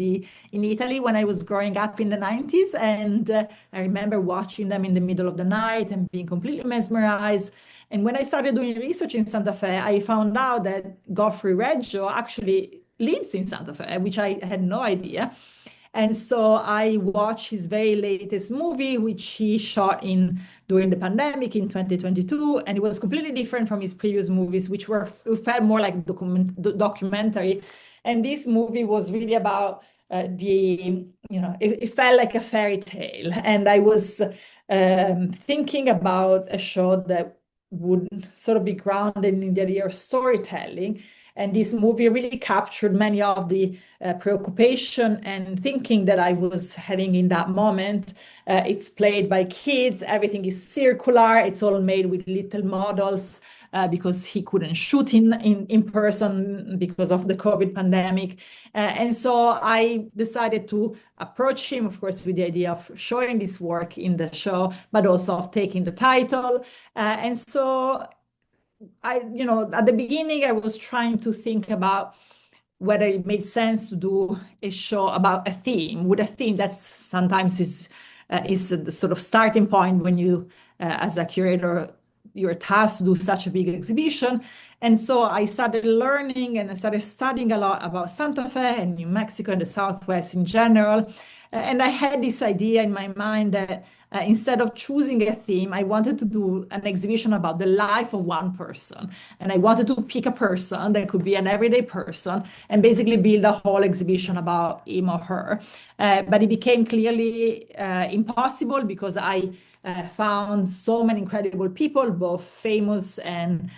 Italy when I was growing up in the 90s. And I remember watching them in the middle middle of the night and being completely mesmerized. And when I started doing research in Santa Fe, I found out that Godfrey Reggio actually lives in Santa Fe, which I had no idea. And so I watched his very latest movie, which he shot during the pandemic in 2022, and it was completely different from his previous movies, which felt more like documentary. And this movie was really about it felt like a fairy tale. And I was thinking about a show that would sort of be grounded in the idea of storytelling. And this movie really captured many of the preoccupation and thinking that I was having in that moment. It's played by kids. Everything is circular. It's all made with little models because he couldn't shoot in person because of the COVID pandemic. And so I decided to approach him, of course, with the idea of showing this work in the show, but also of taking the title. And so at the beginning, I was trying to think about whether it made sense to do a show about a theme, with a theme that sometimes is the sort of starting point when you, as a curator, you're tasked to do such a big exhibition. And so I started learning and I started studying a lot about Santa Fe and New Mexico and the Southwest in general. And I had this idea in my mind that instead of choosing a theme, I wanted to do an exhibition about the life of one person. And I wanted to pick a person that could be an everyday person and basically build a whole exhibition about him or her. But it became clearly impossible because I found so many incredible people, both famous and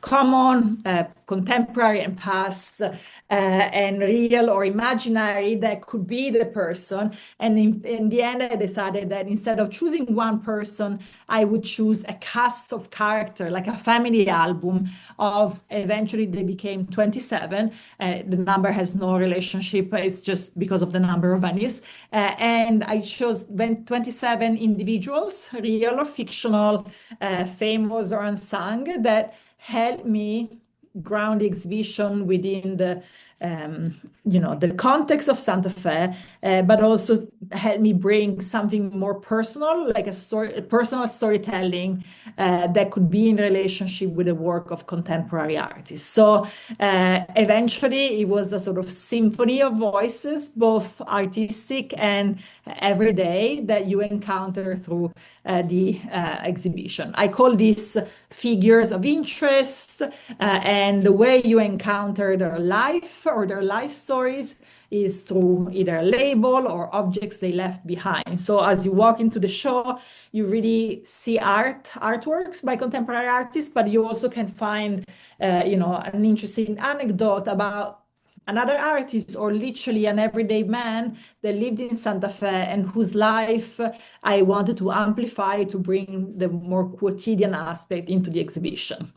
common, contemporary and past, and real or imaginary, that could be the person. And in the end, I decided that instead of choosing one person, I would choose a cast of characters, like a family album of, eventually they became 27. The number has no relationship, it's just because of the number of venues. And I chose 27 individuals, real or fictional, famous or unsung, that helped me ground the exhibition within the context of Santa Fe, but also helped me bring something more personal, like a personal storytelling that could be in relationship with the work of contemporary artists. So eventually it was a sort of symphony of voices, both artistic and everyday, that you encounter through the exhibition. I call these figures of interest, and the way you encounter their life or their life stories is through either a label or objects they left behind. So as you walk into the show, you really see artworks by contemporary artists, but you also can find an interesting anecdote about another artist, or literally an everyday man that lived in Santa Fe and whose life I wanted to amplify to bring the more quotidian aspect into the exhibition.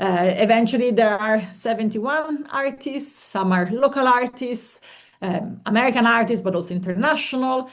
Eventually, there are 71 artists. Some are local artists, American artists, but also international.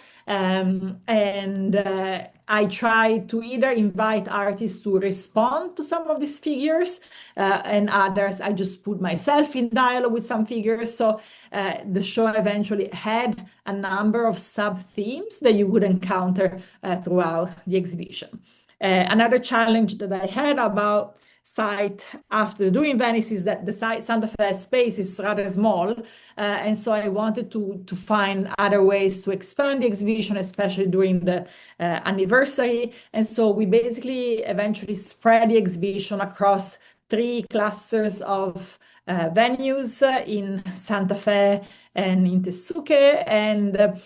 I try to either invite artists to respond to some of these figures, and others I just put myself in dialogue with some figures. So the show eventually had a number of sub-themes that you would encounter throughout the exhibition. Another challenge that I had about site after doing Venice is that the Santa Fe space is rather small, and so I wanted to find other ways to expand the exhibition, especially during the anniversary. And so we basically eventually spread the exhibition across 3 clusters of venues in Santa Fe and in Tesuque, and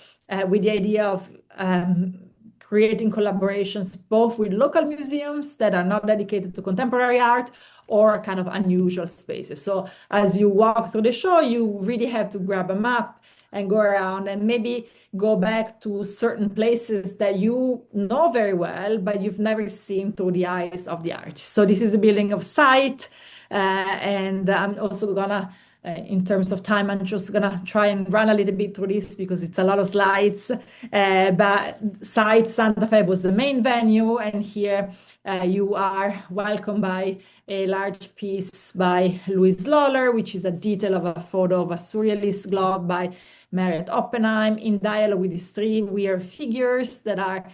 with the idea of creating collaborations both with local museums that are not dedicated to contemporary art or kind of unusual spaces. So as you walk through the show, you really have to grab a map and go around and maybe go back to certain places that you know very well, but you've never seen through the eyes of the artist. So this is the building of site. And I'm also gonna, in terms of time, I'm just gonna try and run a little bit through this because it's a lot of slides. But site Santa Fe was the main venue, and here you are welcomed by a large piece by Louise Lawler, which is a detail of a photo of a surrealist globe by Mariette Oppenheim, in dialogue with these three weird figures that are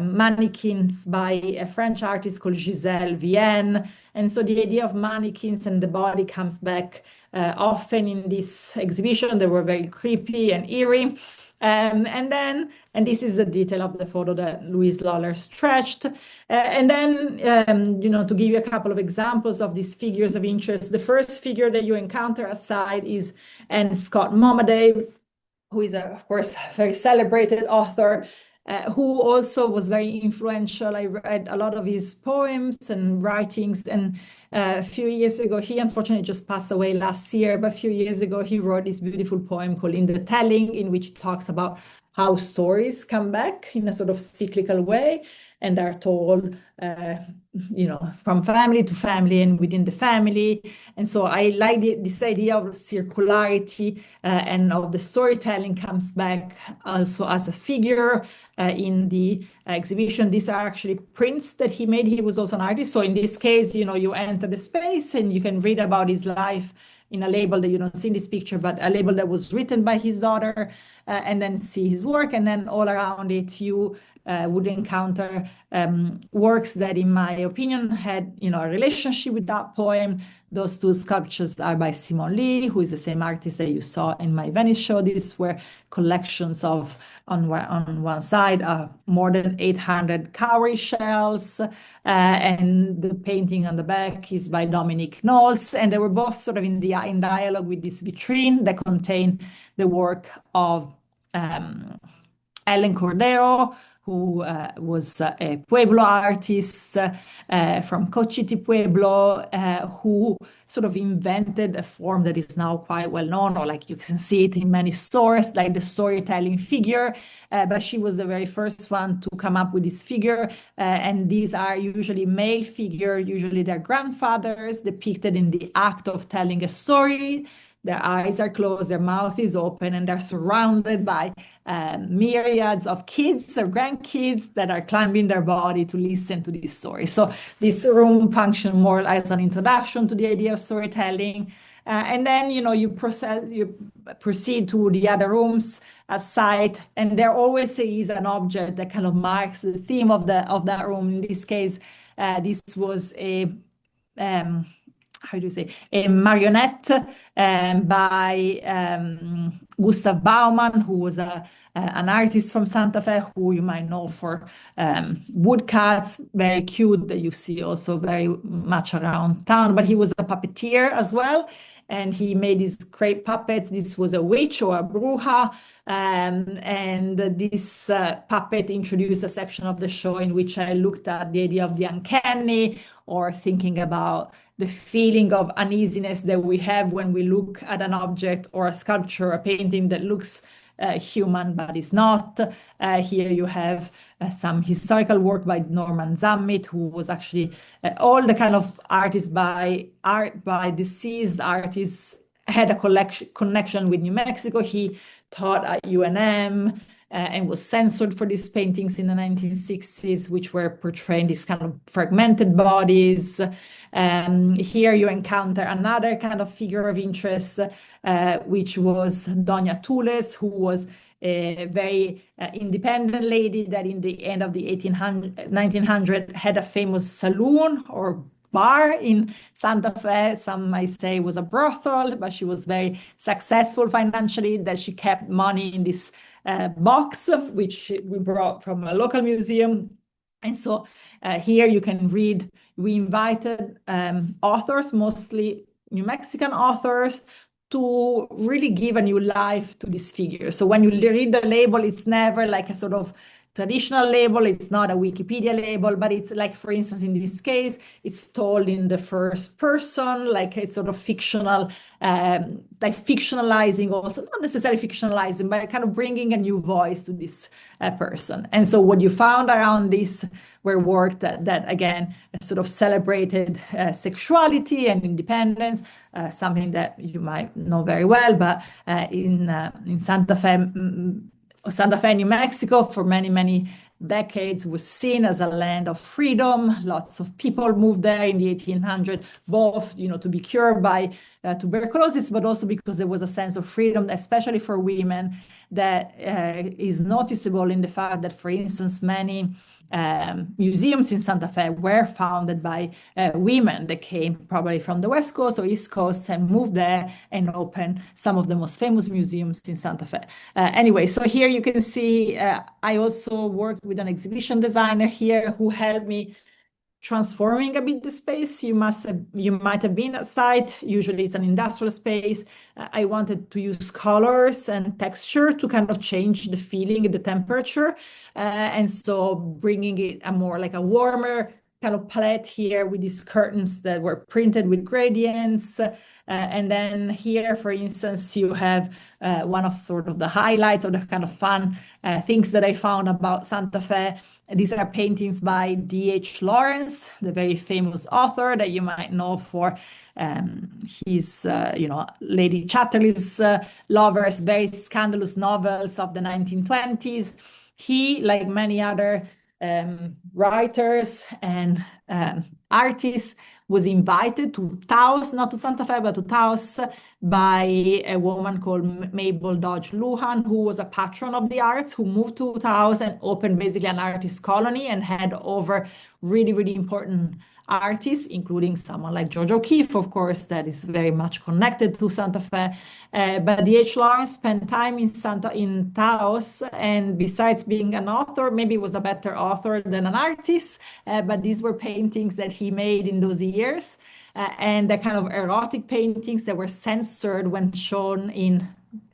mannequins by a French artist called Gisèle Vienne. And so the idea of mannequins and the body comes back often in this exhibition. They were very creepy and eerie. And this is the detail of the photo that Louise Lawler stretched. To give you a couple of examples of these figures of interest, the first figure that you encounter aside is Anne Scott Momaday, who is, of course, a very celebrated author, who also was very influential. I read a lot of his poems and writings, and a few years ago, he unfortunately just passed away last year, but a few years ago, he wrote this beautiful poem called In the Telling, in which he talks about how stories come back in a sort of cyclical way and are told, from family to family and within the family. And so I like this idea of circularity and of the storytelling comes back also as a figure in the exhibition. These are actually prints that he made. He was also an artist. So in this case, you enter the space and you can read about his life in a label that you don't see in this picture, but a label that was written by his daughter, and then see his work. And then all around it, you would encounter works that, in my opinion, had a relationship with that poem. Those two sculptures are by Simon Lee, who is the same artist that you saw in my Venice show. These were collections of, on one side, more than 800 cowrie shells, and the painting on the back is by Dominique Knowles. And they were both sort of in dialogue with this vitrine that contained the work of Ellen Cordero, who was a Pueblo artist from Cochiti Pueblo, who sort of invented a form that is now quite well known, or like you can see it in many stores, like the storytelling figure. But she was the very first one to come up with this figure. And these are usually male figures, usually their grandfathers, depicted in the act of telling a story. Their eyes are closed, their mouth is open, and they're surrounded by myriads of kids or grandkids that are climbing their body to listen to this story. So this room functions more as an introduction to the idea of storytelling. And then, you proceed to the other rooms aside, and there always is an object that kind of marks the theme of that room. In this case, this was a marionette by Gustav Baumann, who was an artist from Santa Fe, who you might know for woodcuts, very cute, that you see also very much around town. But he was a puppeteer as well, and he made these great puppets. This was a witch or a bruja, and this puppet introduced a section of the show in which I looked at the idea of the uncanny, or thinking about the feeling of uneasiness that we have when we look at an object or a sculpture, a painting that looks human but is not. Here you have some historical work by Norman Zammit, who was actually all the kind of artists by deceased artists had a connection with New Mexico. He taught at UNM and was censored for these paintings in the 1960s, which were portraying these kind of fragmented bodies. Here you encounter another kind of figure of interest, which was Doña Tules, who was a very independent lady that in the end of the 1900 had a famous saloon or bar in Santa Fe. Some might say was a brothel, but she was very successful financially, that she kept money in this box, which we brought from a local museum. And so here you can read, we invited authors, mostly New Mexican authors, to really give a new life to this figure. So when you read the label, it's never like a sort of traditional label. It's not a Wikipedia label, but it's like, for instance, in this case, it's told in the first person, like it's sort of fictional, like fictionalizing also, not necessarily fictionalizing, but kind of bringing a new voice to this person. And so what you found around this were work that again, sort of celebrated sexuality and independence, something that you might know very well, but in Santa Fe, New Mexico, for many decades was seen as a land of freedom. Lots of people moved there in the 1800s, both, to be cured by tuberculosis, but also because there was a sense of freedom, especially for women, that is noticeable in the fact that, for instance, many museums in Santa Fe were founded by women that came probably from the West Coast or East Coast and moved there and opened some of the most famous museums in Santa Fe. Anyway, so here you can see I also worked with an exhibition designer here who helped me transforming a bit the space. You might have been at site. Usually it's an industrial space. I wanted to use colors and texture to kind of change the feeling, the temperature. And so bringing it a more like a warmer kind of palette here with these curtains that were printed with gradients. And then here, for instance, you have one of sort of the highlights or the kind of fun things that I found about Santa Fe. These are paintings by D.H. Lawrence, the very famous author that you might know for his, Lady Chatterley's Lovers, very scandalous novels of the 1920s. He, like many other writers and artists, was invited to Taos, not to Santa Fe, but to Taos by a woman called Mabel Dodge Lujan, who was a patron of the arts, who moved to Taos and opened basically an artist colony and had over really, really important artists, including someone like George O'Keeffe, of course, that is very much connected to Santa Fe. But D.H. Lawrence spent time in Taos, and besides being an author, maybe was a better author than an artist, but these were paintings that he made in those years, and the kind of erotic paintings that were censored when shown in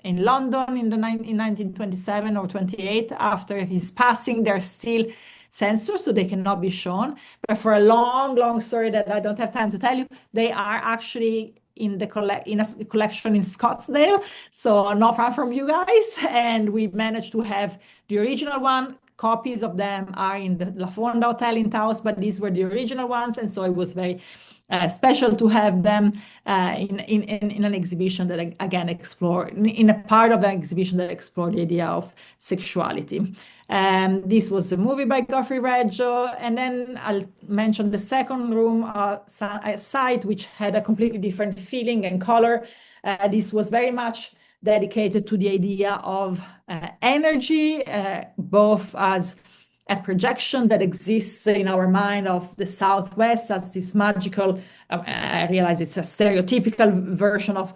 London in 1927 or 28. After his passing, they're still censored, so they cannot be shown. But for a long, long story that I don't have time to tell you, they are actually in a collection in Scottsdale, so not far from you guys. And we managed to have the original one. Copies of them are in the La Fonda Hotel in Taos, but these were the original ones, and so it was very special to have them in an exhibition that again in a part of an exhibition that explored the idea of sexuality. This was a movie by Geoffrey Reggio, and then I'll mention the second room site, which had a completely different feeling and color. This was very much dedicated to the idea of energy, both as a projection that exists in our mind of the Southwest as this magical, I realize it's a stereotypical version of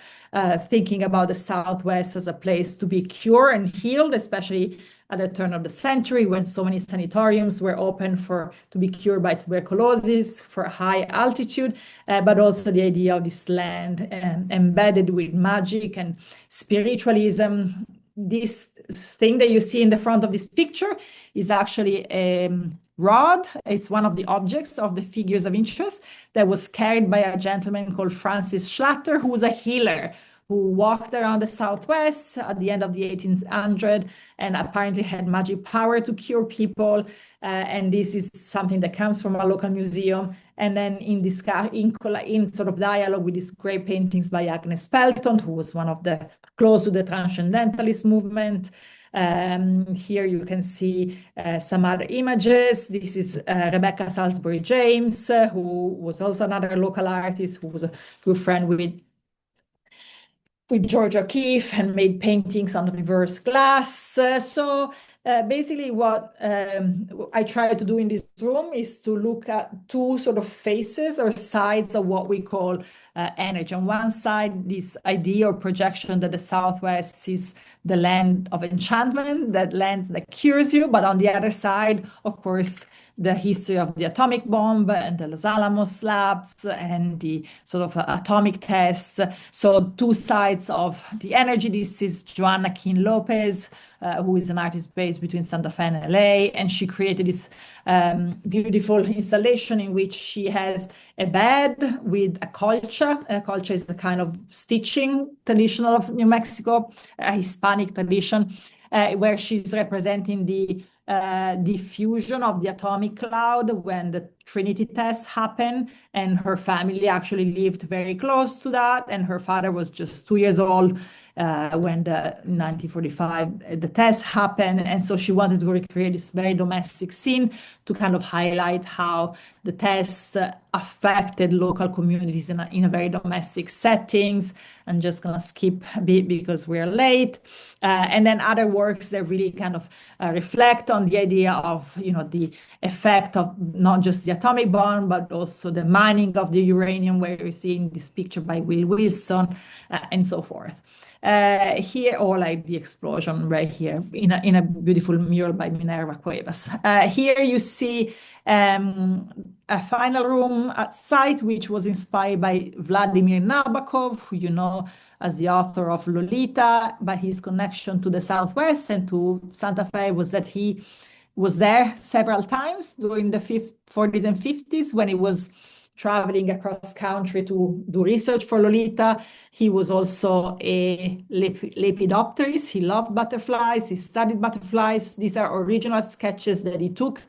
thinking about the Southwest as a place to be cured and healed, especially at the turn of the century when so many sanatoriums were open to be cured by tuberculosis for high altitude, but also the idea of this land embedded with magic and spiritualism. This thing that you see in the front of this picture is actually a rod. It's one of the objects of the figures of interest that was carried by a gentleman called Francis Schlatter, who was a healer who walked around the Southwest at the end of the 1800s and apparently had magic power to cure people. And this is something that comes from a local museum. And then in sort of dialogue with these great paintings by Agnes Pelton, who was one of the close to the transcendentalist movement. Here you can see some other images. This is Rebecca Salisbury James, who was also another local artist who was a good friend with George O'Keeffe and made paintings on reverse glass. Basically what I try to do in this room is to look at two sort of faces or sides of what we call energy. On one side, this idea or projection that the Southwest is the land of enchantment, that land that cures you. But on the other side, of course, the history of the atomic bomb and the Los Alamos labs and the sort of atomic tests. So two sides of the energy. This is Joanna Keane Lopez, who is an artist based between Santa Fe and LA. And she created this beautiful installation in which she has a bed with a colcha. A colcha is the kind of stitching traditional of New Mexico, a Hispanic tradition, where she's representing the diffusion of the atomic cloud when the Trinity test happened, and her family actually lived very close to that, and her father was just 2 years old when the 1945 the test happened, and so she wanted to recreate this very domestic scene to kind of highlight how the tests affected local communities in a very domestic settings. I'm just gonna skip a bit because we're late, and then other works that really kind of reflect on the idea of the effect of not just the atomic bomb but also the mining of the uranium, where you're seeing this picture by Will Wilson and so forth. Here, or like the explosion right here in a beautiful mural by Minerva Cuevas. Here you see a final room at site, which was inspired by Vladimir Nabokov, who you know as the author of Lolita, but his connection to the Southwest and to Santa Fe was that he was there several times during the 40s and 50s when he was traveling across country to do research for Lolita. He was also a lepidopterist. He loved butterflies. He studied butterflies. These are original sketches that he took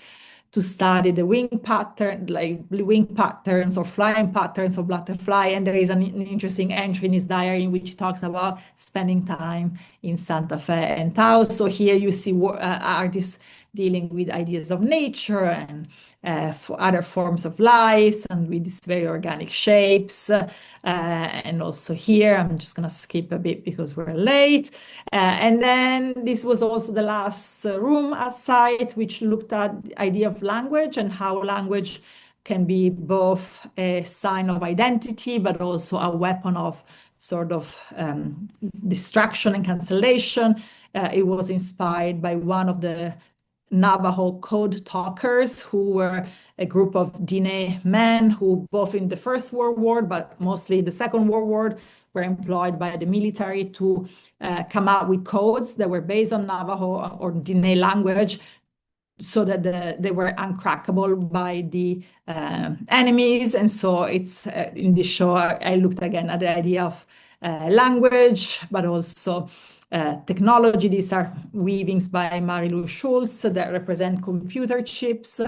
to study the wing pattern, like wing patterns or flying patterns of butterfly. And there is an interesting entry in his diary in which he talks about spending time in Santa Fe and Taos. So here you see artists dealing with ideas of nature and for other forms of life and with these very organic shapes. And also here, I'm just going to skip a bit because we're late. And then this was also the last room at site, which looked at the idea of language and how language can be both a sign of identity, but also a weapon of sort of distraction and cancellation. It was inspired by one of the Navajo code talkers, who were a group of Diné men who both in the First World War, but mostly the Second World War, were employed by the military to come up with codes that were based on Navajo or Diné language, so that they were uncrackable by the enemies. And so it's in this show, I looked again at the idea of language, but also technology. These are weavings by Marilu Schulz that represent computer chips.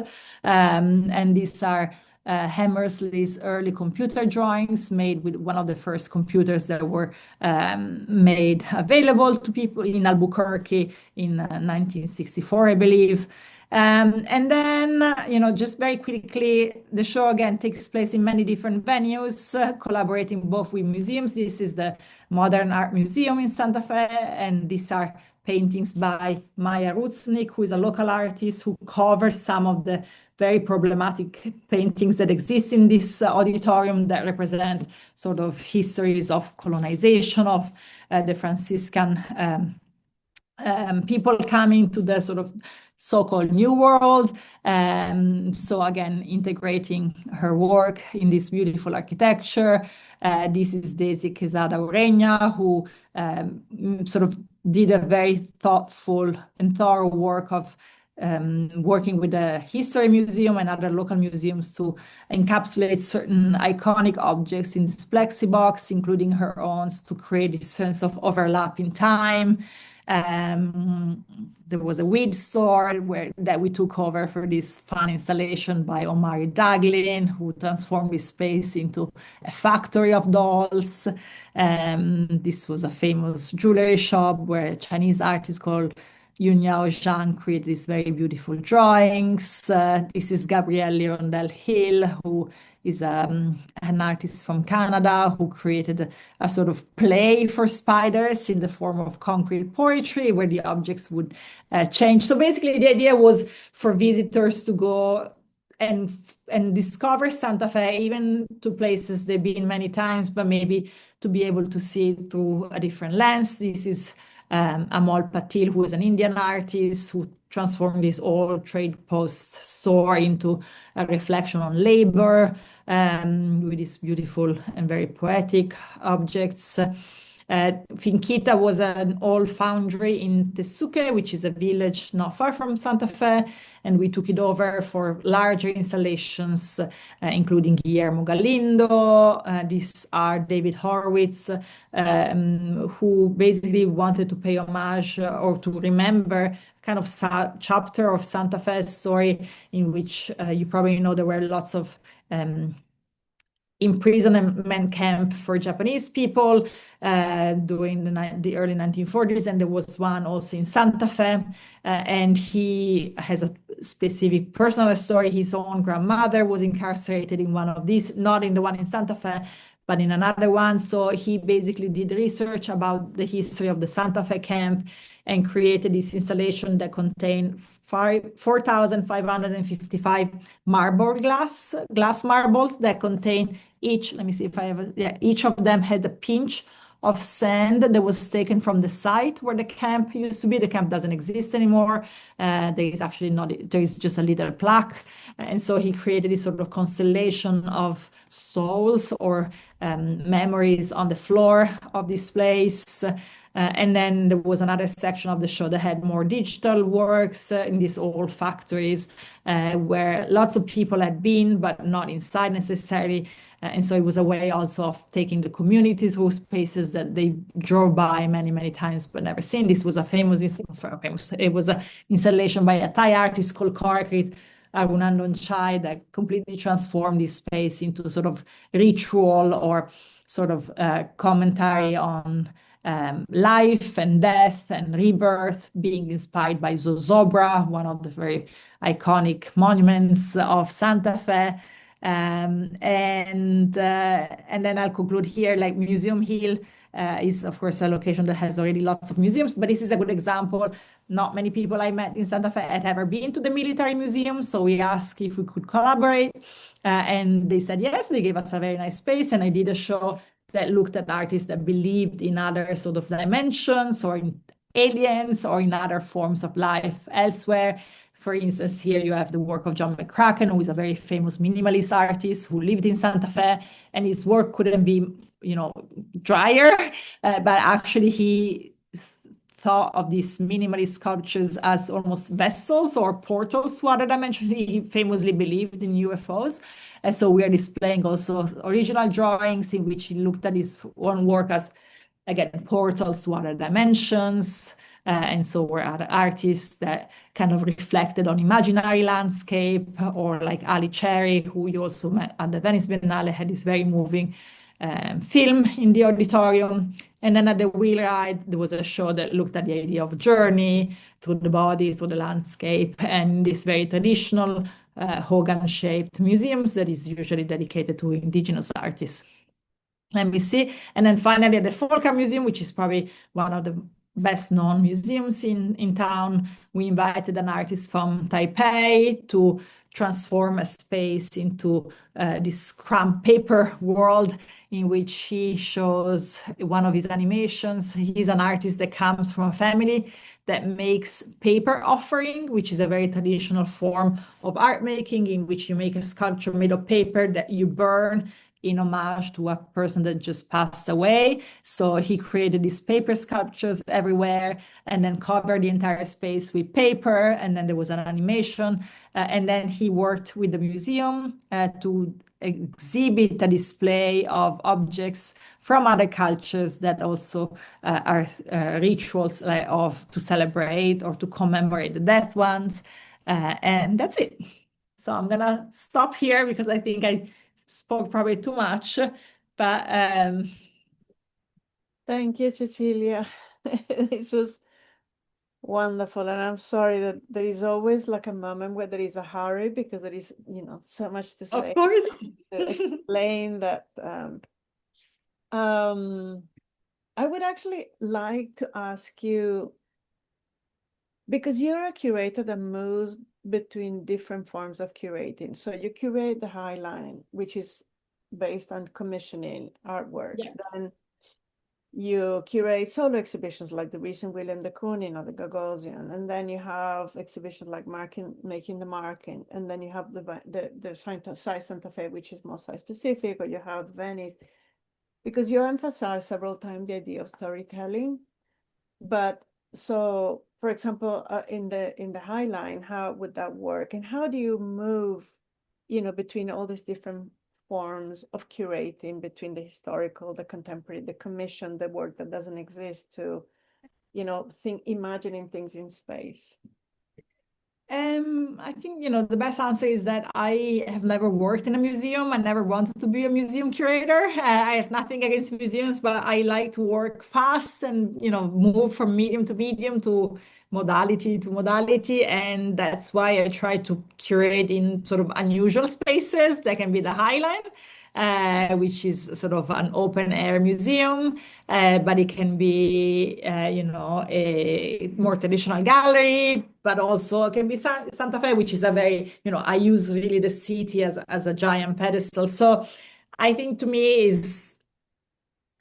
And these are Hammersley's early computer drawings made with one of the first computers that were made available to people in Albuquerque in 1964, I believe. And then, just very quickly, the show again takes place in many different venues, collaborating both with museums. This is the Modern Art Museum in Santa Fe, and these are paintings by Maya Rutznik, who is a local artist who covers some of the very problematic paintings that exist in this auditorium that represent sort of histories of colonization of the Franciscan people coming to the sort of so-called New World. So again, integrating her work in this beautiful architecture. This is Daisy Quesada Ureña, who sort of did a very thoughtful and thorough work of working with the History Museum and other local museums to encapsulate certain iconic objects in this plexi box, including her own, to create this sense of overlap in time. There was a weed store that we took over for this fun installation by Omari Daglin, who transformed this space into a factory of dolls. This was a famous jewelry shop where a Chinese artist called Yunyao Zhang created these very beautiful drawings. This is Gabrielle Lirondelle Hill, who is an artist from Canada who created a sort of play for spiders in the form of concrete poetry where the objects would change. So basically the idea was for visitors to go and discover Santa Fe, even to places they've been many times, but maybe to be able to see it through a different lens. This is Amol Patil, who is an Indian artist who transformed this old trade post store into a reflection on labor with these beautiful and very poetic objects. Finquita was an old foundry in Tesuque, which is a village not far from Santa Fe, and we took it over for larger installations, including Guillermo Galindo. These are David Horowitz, who basically wanted to pay homage or to remember kind of chapter of Santa Fe's story in which you probably know there were lots of imprisonment camp for Japanese people during the early 1940s, and there was one also in Santa Fe. And he has a specific personal story. His own grandmother was incarcerated in one of these, not in the one in Santa Fe, but in another one. So he basically did research about the history of the Santa Fe camp and created this installation that contained 4,555 glass marbles that contain each, let me see if I have, each of them had a pinch of sand that was taken from the site where the camp used to be. The camp doesn't exist anymore. There is actually not, there is just a little plaque. And so he created this sort of constellation of souls or memories on the floor of this place. And then there was another section of the show that had more digital works in these old factories where lots of people had been, but not inside necessarily. And so it was a way also of taking the community through spaces that they drove by many, many times but never seen. This was a it was an installation by a Thai artist called Curated, Arunandon Chai, that completely transformed this space into sort of ritual or sort of commentary on life and death and rebirth, being inspired by Zozobra, one of the very iconic monuments of Santa Fe. And then I'll conclude here, like Museum Hill is, of course, a location that has already lots of museums, but this is a good example. Not many people I met in Santa Fe had ever been to the military museum, so we asked if we could collaborate, and they said yes. They gave us a very nice space, and I did a show that looked at artists that believed in other sort of dimensions or in aliens or in other forms of life elsewhere. For instance, here you have the work of John McCracken, who is a very famous minimalist artist who lived in Santa Fe, and his work couldn't be, drier, but actually he thought of these minimalist sculptures as almost vessels or portals to other dimensions. He famously believed in UFOs. And so we are displaying also original drawings in which he looked at his own work as, again, portals to other dimensions. And so were other artists that kind of reflected on imaginary landscape, or like Ali Cherry, who you also met at the Venice Biennale, had this very moving film in the auditorium. And then at the Wheel Ride, there was a show that looked at the idea of journey through the body, through the landscape, and this very traditional Hogan-shaped museums that is usually dedicated to indigenous artists. Let me see. And then finally at the Folka Museum, which is probably one of the best known museums in town, we invited an artist from Taipei to transform a space into this cramped paper world in which he shows one of his animations. He's an artist that comes from a family that makes paper offering, which is a very traditional form of art making, in which you make a sculpture made of paper that you burn in homage to a person that just passed away. So he created these paper sculptures everywhere and then covered the entire space with paper. And then there was an animation. And then he worked with the museum to exhibit a display of objects from other cultures that also are rituals to celebrate or to commemorate the dead ones. And that's it. So I'm gonna stop here because I think I spoke probably too much, but thank you, Cecilia. This was wonderful, and I'm sorry that there is always like a moment where there is a hurry because there is, so much to say. Of course. To explain that. I would actually like to ask you, because you're a curator that moves between different forms of curating. So you curate the High Line, which is based on commissioning artworks. Yeah. Then you curate solo exhibitions like the recent William de Kooning or the Gagosian. And then you have exhibitions like Making the Marking. And then you have the Site Santa Fe, which is more site specific, or you have Venice. because you emphasize several times the idea of storytelling. But so, for example, in the High Line, how would that work? And how do you move, between all these different forms of curating, between the historical, the contemporary, the commission, the work that doesn't exist, to, imagining things in space? I think, the best answer is that I have never worked in a museum. I never wanted to be a museum curator. I have nothing against museums, but I like to work fast and, move from medium to medium to modality to modality. And that's why I try to curate in sort of unusual spaces. That can be the High Line, which is sort of an open air museum, but it can be, a more traditional gallery, but also it can be Santa Fe, which is a very, I use really the city as a giant pedestal. So I think to me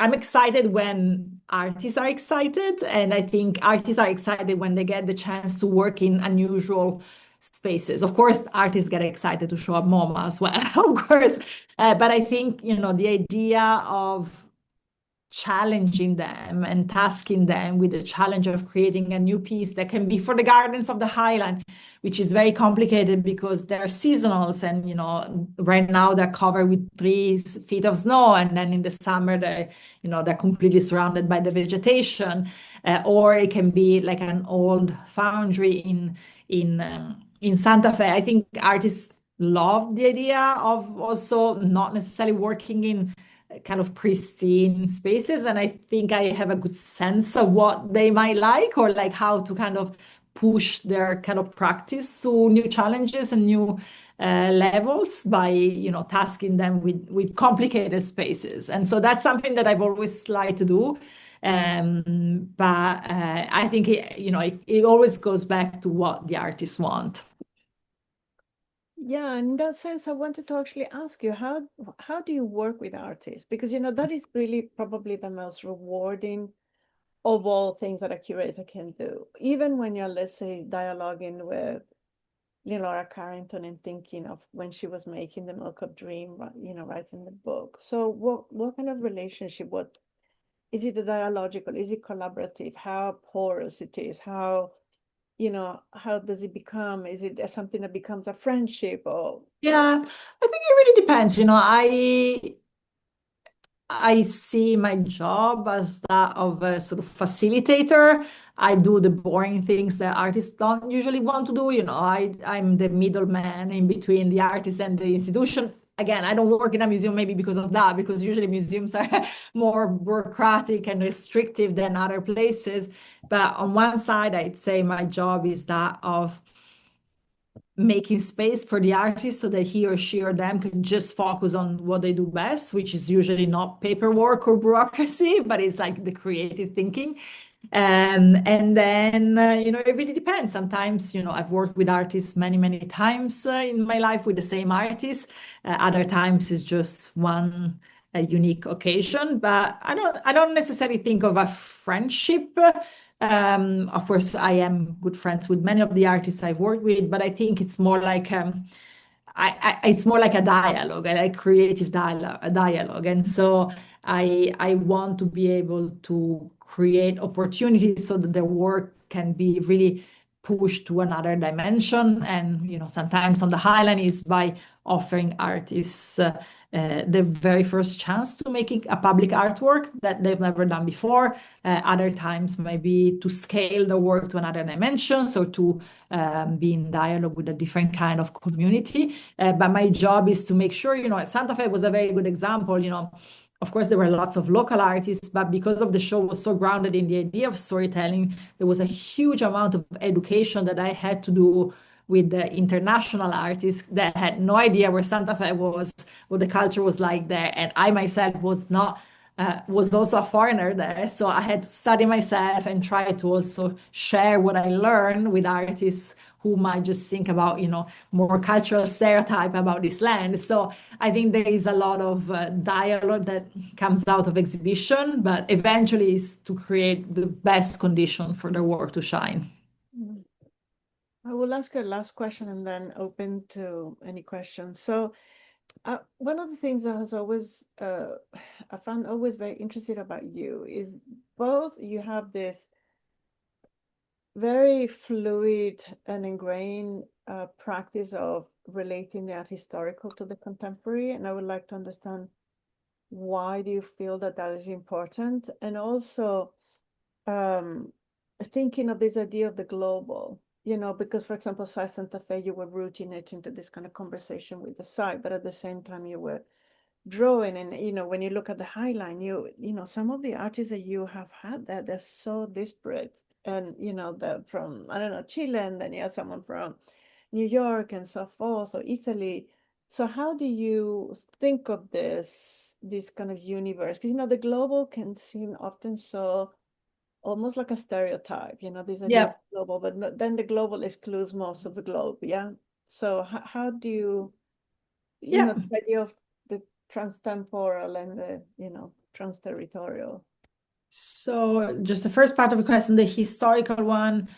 I'm excited when artists are excited, and I think artists are excited when they get the chance to work in unusual spaces. Of course, artists get excited to show up MoMA as well, of course. But I think, the idea of challenging them and tasking them with the challenge of creating a new piece that can be for the gardens of the Highland, which is very complicated because they're seasonals, and right now they're covered with 3 feet of snow, and then in the summer they're completely surrounded by the vegetation. Or it can be like an old foundry in Santa Fe. I think artists love the idea of also not necessarily working in kind of pristine spaces, and I think I have a good sense of what they might like, or like how to kind of push their kind of practice to new challenges and new levels by tasking them with complicated spaces. And so that's something that I've always liked to do. But I think it always goes back to what the artists want. Yeah, in that sense, I wanted to actually ask you, how do you work with artists? Because that is really probably the most rewarding of all things that a curator can do. Even when you're, let's say, dialoguing with Laura Carrington and thinking of when she was making the Milk of Dream, writing the book. So what kind of relationship? What is it? A dialogical? Is it collaborative? How porous it is? How does it become? Is it something that becomes a friendship? Or Yeah, I think it really depends. I see my job as that of a sort of facilitator. I do the boring things that artists don't usually want to do. I'm the middleman in between the artist and the institution. Again, I don't work in a museum maybe because of that, because usually museums are more bureaucratic and restrictive than other places. But on one side, I'd say my job is that of making space for the artist so that he or she or them can just focus on what they do best, which is usually not paperwork or bureaucracy, but it's like the creative thinking. And then, it really depends. Sometimes, I've worked with artists many, many times in my life with the same artist. Other times it's just one a unique occasion, but I don't necessarily think of a friendship. Of course, I am good friends with many of the artists I've worked with, but I think it's more like it's more like a dialogue, a creative dialogue. And so I want to be able to create opportunities so that their work can be really pushed to another dimension. And sometimes on the Highland is by offering artists the very first chance to making a public artwork that they've never done before. Other times maybe to scale the work to another dimension, so to be in dialogue with a different kind of community. But my job is to make sure, Santa Fe was a very good example. Of course, there were lots of local artists, but because of the show was so grounded in the idea of storytelling, there was a huge amount of education that I had to do with the international artists that had no idea where Santa Fe was, what the culture was like there. And I myself was also a foreigner there. So I had to study myself and try to also share what I learned with artists who might just think about, more cultural stereotype about this land. So I think there is a lot of dialogue that comes out of exhibition, but eventually is to create the best condition for the work to shine. I will ask you a last question and then open to any questions. So One of the things I was always I found always very interesting about you is both you have this very fluid and ingrained practice of relating the art historical to the contemporary, and I would like to understand why do you feel that that is important, and also thinking of this idea of the global, because for example, Sci Santa Fe, you were rooting it into this kind of conversation with the site, but at the same time you were drawing, and when you look at the Highline, some of the artists that you have had that they're so disparate, and from, I don't know, Chile, and then you have someone from New York and so forth, or Italy. So how do you think of this kind of universe? Because the global can seem often so almost like a stereotype, this idea of Yeah, global, but then the global excludes most of the globe, yeah? So how do you, yeah. the idea of the transtemporal and the, transterritorial? So just the first part of the question, the historical one,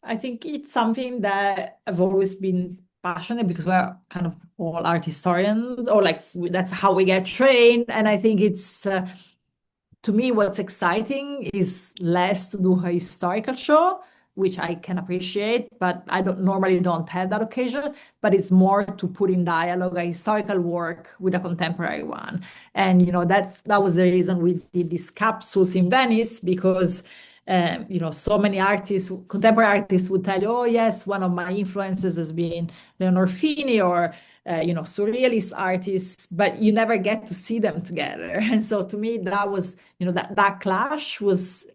I think it's something that I've always been passionate because we're kind of all art historians, or like that's how we get trained. And I think it's to me, what's exciting is less to do a historical show, which I can appreciate, but I don't have that occasion. But it's more to put in dialogue a historical work with a contemporary one. And that was the reason we did these capsules in Venice, because so many artists, contemporary artists would tell you, oh yes, one of my influences has been Leonor Fini, or surrealist artists, but you never get to see them together. And so to me, that was, that clash was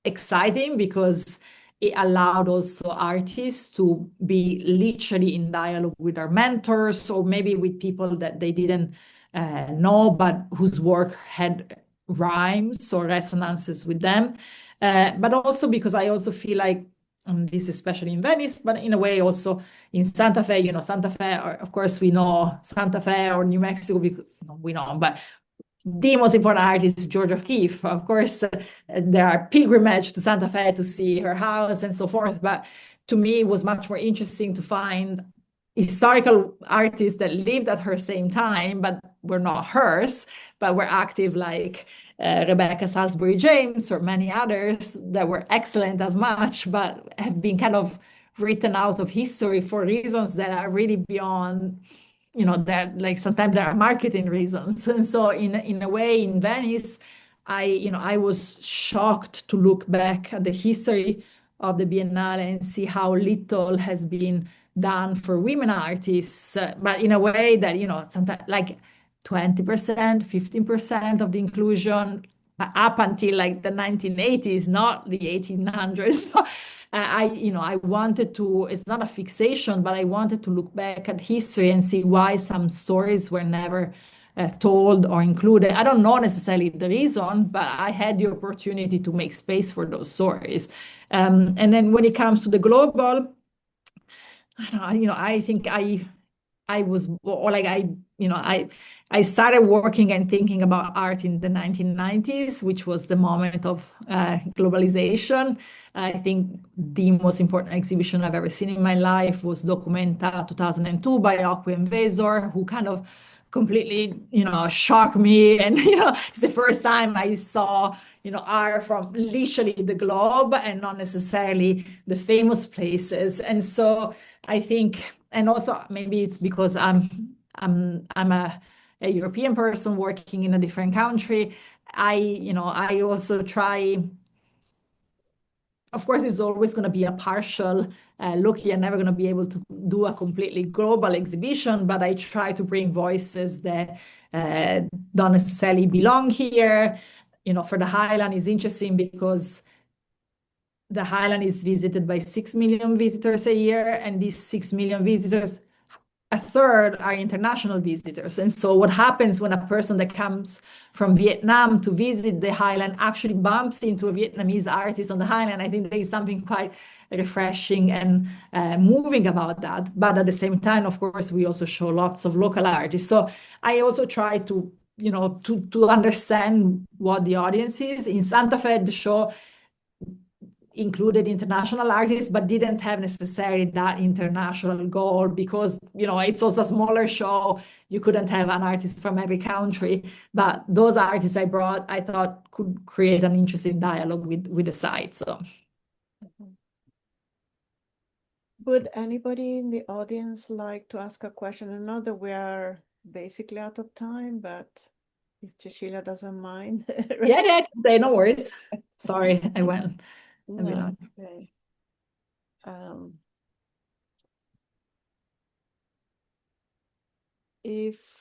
exciting because it allowed also artists to be literally in dialogue with their mentors, or maybe with people that they didn't know, but whose work had rhymes or resonances with them. But also because I also feel like, and this especially in Venice, but in a way also in Santa Fe, Santa Fe, or of course we know Santa Fe or New Mexico, because, we know, but the most important artist is Georgia O'Keeffe. Of course, there are pilgrimage to Santa Fe to see her house and so forth. But to me, it was much more interesting to find historical artists that lived at her same time, but were not hers, but were active, like Rebecca Salisbury James or many others that were excellent as much, but have been kind of written out of history for reasons that are really beyond, that, like, sometimes there are marketing reasons. And so in a way, in Venice, I was shocked to look back at the history of the Biennale and see how little has been done for women artists, but in a way that, sometimes like 20%, 15% of the inclusion up until like the 1980s, not the 1800s. I wanted to, it's not a fixation, but I wanted to look back at history and see why some stories were never told or included. I don't know necessarily the reason, but I had the opportunity to make space for those stories. And then when it comes to the global, I don't know, I think I was, or like I started working and thinking about art in the 1990s, which was the moment of globalization. I think the most important exhibition I've ever seen in my life was Documenta 2002 by Okwem Vezor, who kind of completely, shocked me. And, it's the first time I saw, art from literally the globe and not necessarily the famous places. And so I think, and also maybe it's because I'm a European person working in a different country. I also try, of course, it's always going to be a partial look. You're never going to be able to do a completely global exhibition, but I try to bring voices that don't necessarily belong here. For the Highland is interesting because the Highland is visited by 6 million visitors a year, and these 6 million visitors, a third are international visitors. And so what happens when a person that comes from Vietnam to visit the Highland actually bumps into a Vietnamese artist on the Highland? I think there is something quite refreshing and moving about that. But at the same time, of course, we also show lots of local artists. So I also try to, to understand what the audience is. In Santa Fe, the show, included international artists, but didn't have necessarily that international goal because, it's also a smaller show. You couldn't have an artist from every country. But those artists I brought, I thought could create an interesting dialogue with the site. So. Would anybody in the audience like to ask a question? I know that we are basically out of time, but if Cecilia doesn't mind. Yeah, no worries. Sorry, I went a bit No, on. okay.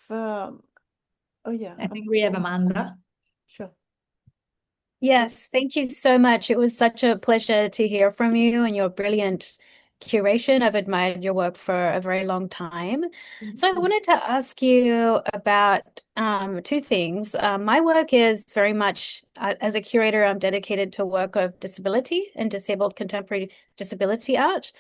Oh yeah, I think we have Amanda. sure. Yes, thank you so much. It was such a pleasure to hear from you and your brilliant curation. I've admired your work for a very long time. So I wanted to ask you about two things. My work is very much, as a curator, I'm dedicated to work of disability and disabled contemporary disability art.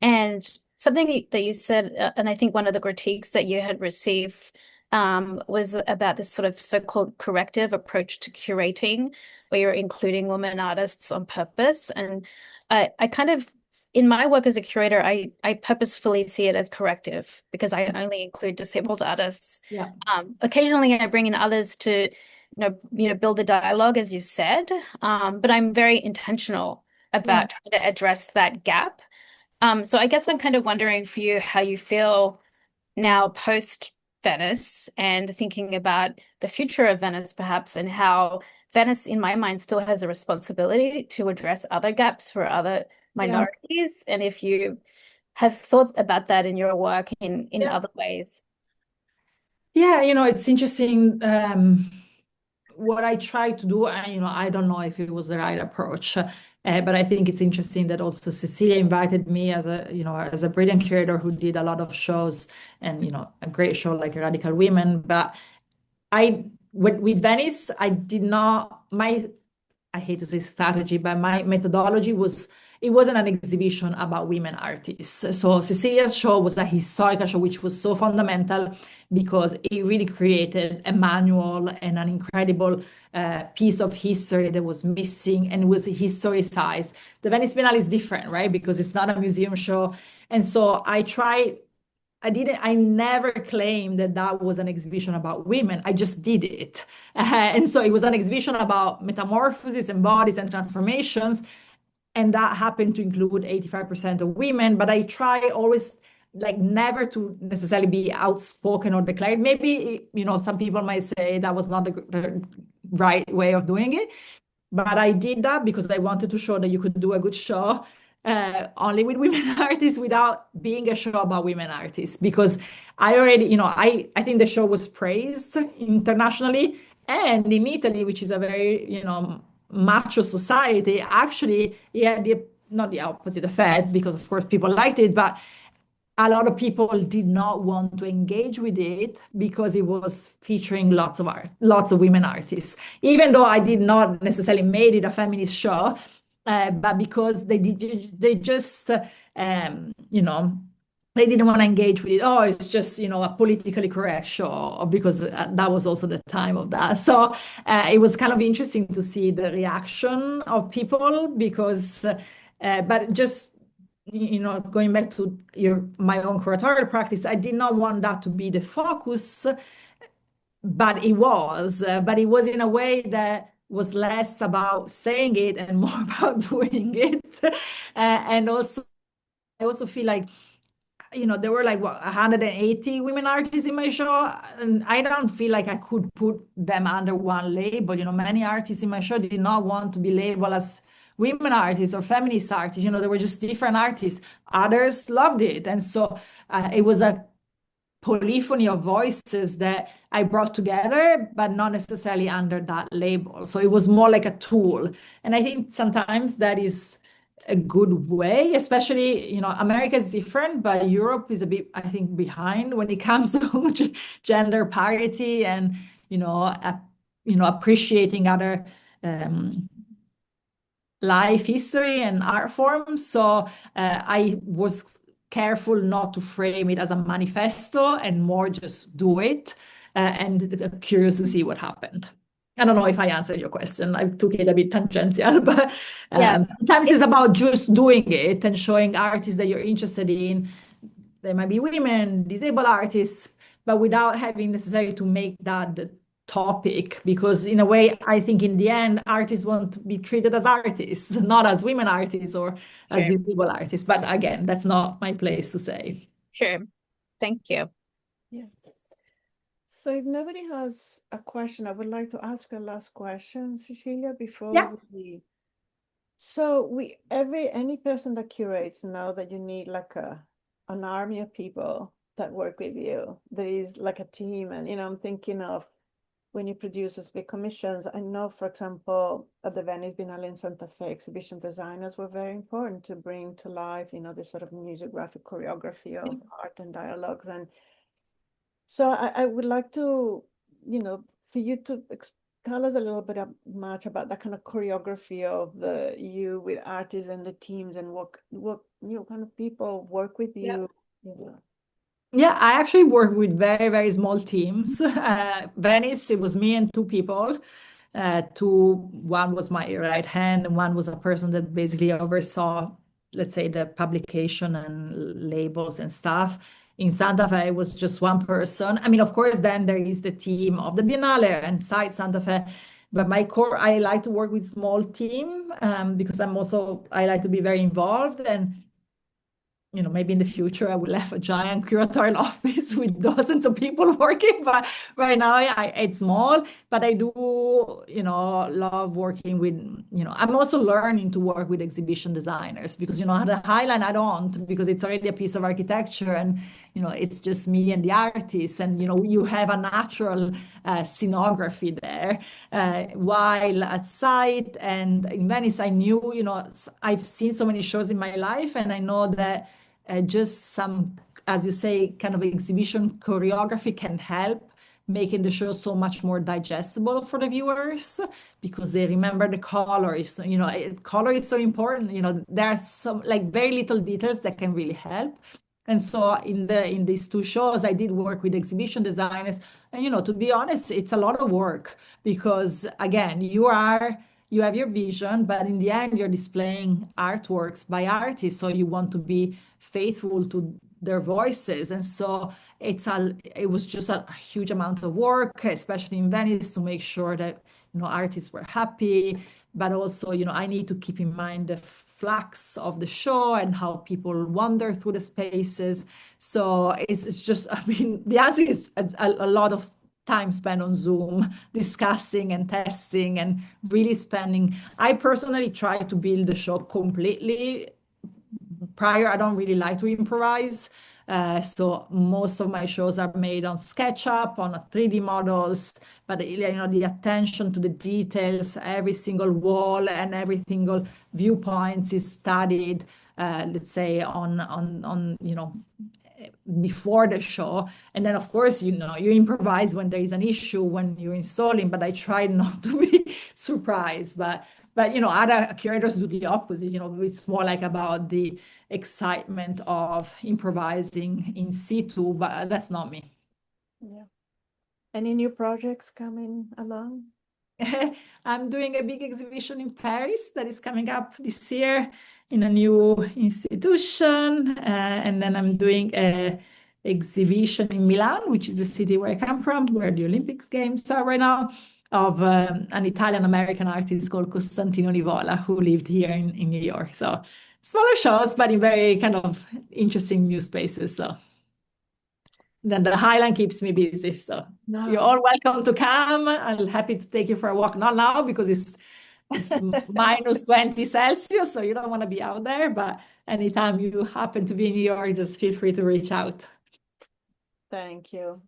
And something that you said, and I think one of the critiques that you had received was about this sort of so-called corrective approach to curating, where you're including women artists on purpose. And I kind of, in my work as a curator, I purposefully see it as corrective because I only include disabled artists. Yeah. Occasionally, I bring in others to, build the dialogue, as you said. But I'm very intentional about trying to address that gap. So I guess I'm kind of wondering for you how you feel now post Venice and thinking about the future of Venice, perhaps, and how Venice, in my mind, still has a responsibility to address other gaps for other minorities. And if you have thought about that in your work in other ways. Yeah, it's interesting. What I try to do, I don't know if it was the right approach, but I think it's interesting that also Cecilia invited me as a brilliant curator who did a lot of shows and, a great show like Radical Women. But with Venice, I hate to say strategy, but my methodology it wasn't an exhibition about women artists. So Cecilia's show was a historical show, which was so fundamental because it really created a manual and an incredible piece of history that was missing and was historicized. The Venice Biennale is different, right? Because it's not a museum show. And so I never claimed that was an exhibition about women. I just did it. And so it was an exhibition about metamorphosis and bodies and transformations. And that happened to include 85% of women. But I try always never to necessarily be outspoken or declared. Maybe, some people might say that was not the right way of doing it. But I did that because I wanted to show that you could do a good show only with women artists without being a show about women artists. Because I already, I think the show was praised internationally and in Italy, which is a very, macho society. Actually, it had not the opposite effect because, of course, people liked it, but a lot of people did not want to engage with it because it was featuring lots of women artists. Even though I did not necessarily made it a feminist show, but because they just they didn't want to engage with it. Oh, it's just a politically correct show because that was also the time of that. So it was kind of interesting to see the reaction of people because, but just going back to my own curatorial practice, I did not want that to be the focus, but it was in a way that was less about saying it and more about doing it. And also, I also feel like, there were 180 women artists in my show, and I don't feel like I could put them under one label. Many artists in my show did not want to be labeled as women artists or feminist artists. They were just different artists. Others loved it. And so it was a polyphony of voices that I brought together, but not necessarily under that label. So it was more like a tool. And I think sometimes that is a good way, especially, America is different, but Europe is a bit, I think, behind when it comes to gender parity and, appreciating other life history and art forms. So I was careful not to frame it as a manifesto and more just do it and curious to see what happened. I don't know if I answered your question. I took it a bit tangential, but Yeah. sometimes it's about just doing it and showing artists that you're interested in. There might be women, disabled artists, but without having necessarily to make that the topic, because in a way, I think in the end, artists want to be treated as artists, not as women artists or as Sure. disabled artists. But again, that's not my place to say. Sure. Thank you. Yeah. So if nobody has a question, I would like to ask a last question, Cecilia, before Yeah. we. So any person that curates know that you need like an army of people that work with you. There is like a team, and I'm thinking of when you produce those big commissions. I know, for example, at the Venice Biennale in Santa Fe, exhibition designers were very important to bring to life, this sort of music-graphic choreography of art and dialogues. And so I would like to, for you to tell us a little bit much about that kind of choreography of you with artists and the teams, and what kind of people work with you. Yeah, I actually work with very, very small teams. Venice, it was me and two people. One was my right hand, and one was a person that basically oversaw, let's say, the publication and labels and stuff. In Santa Fe, it was just one person. I mean, of course, then there is the team of the Biennale and Site Santa Fe. But my core, I like to work with small team because I like to be very involved. And maybe in the future I will have a giant curatorial office with dozens of people working, but right now it's small. But I do, love working with, I'm also learning to work with exhibition designers because, the Highline I don't, because it's already a piece of architecture and, it's just me and the artist. And, you have a natural scenography there. While at Site and in Venice, I knew, I've seen so many shows in my life, and I know that just some, as you say, kind of exhibition choreography can help making the show so much more digestible for the viewers because they remember the colors. Color is so important. There are some like very little details that can really help. And so in these two shows, I did work with exhibition designers. And to be honest, it's a lot of work because again, you have your vision, but in the end, you're displaying artworks by artists. So you want to be faithful to their voices. And so it was just a huge amount of work, especially in Venice, to make sure that, artists were happy, but also, I need to keep in mind the flux of the show and how people wander through the spaces. So it's just, I mean, the answer is a lot of time spent on Zoom discussing and testing and really spending. I personally try to build the show completely prior. I don't really like to improvise. So most of my shows are made on SketchUp, on 3D models, but the attention to the details, every single wall and every single viewpoints is studied, let's say on before the show. And then of course, you improvise when there is an issue, when you're installing, but I try not to be surprised. But other curators do the opposite. It's more like about the excitement of improvising in situ, but that's not me. Yeah. Any new projects coming along? I'm doing a big exhibition in Paris that is coming up this year in a new institution. And then I'm doing an exhibition in Milan, which is the city where I come from, where the Olympic Games are right now, of an Italian-American artist called Costantino Nivola, who lived here in New York. So smaller shows, but in very kind of interesting new spaces. So then the Highline keeps me busy. So you're all welcome to come. I'm happy to take you for a walk. Not now because it's minus 20 Celsius, so you don't want to be out there. But anytime you happen to be in New York, just feel free to reach out. Thank you.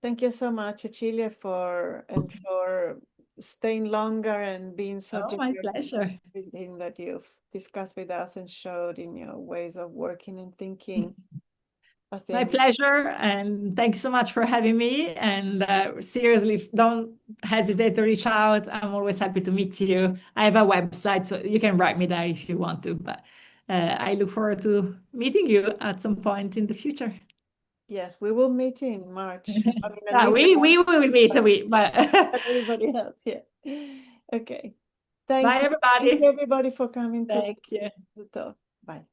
Thank you so much, Cecilia, for staying longer and being so my generous pleasure. with everything that you've discussed with us and showed in your ways of working and thinking. My pleasure, and thanks so much for having me. And seriously, don't hesitate to reach out. I'm always happy to meet you. I have a website, so you can write me there if you want to. But I look forward to meeting you at some point in the future. Yes, we will meet in March. I mean, at Yeah, least we will meet, but everybody else. Yeah. Okay. bye Thank you. Thank you, everybody. everybody, for coming to Thank you. the talk. Bye.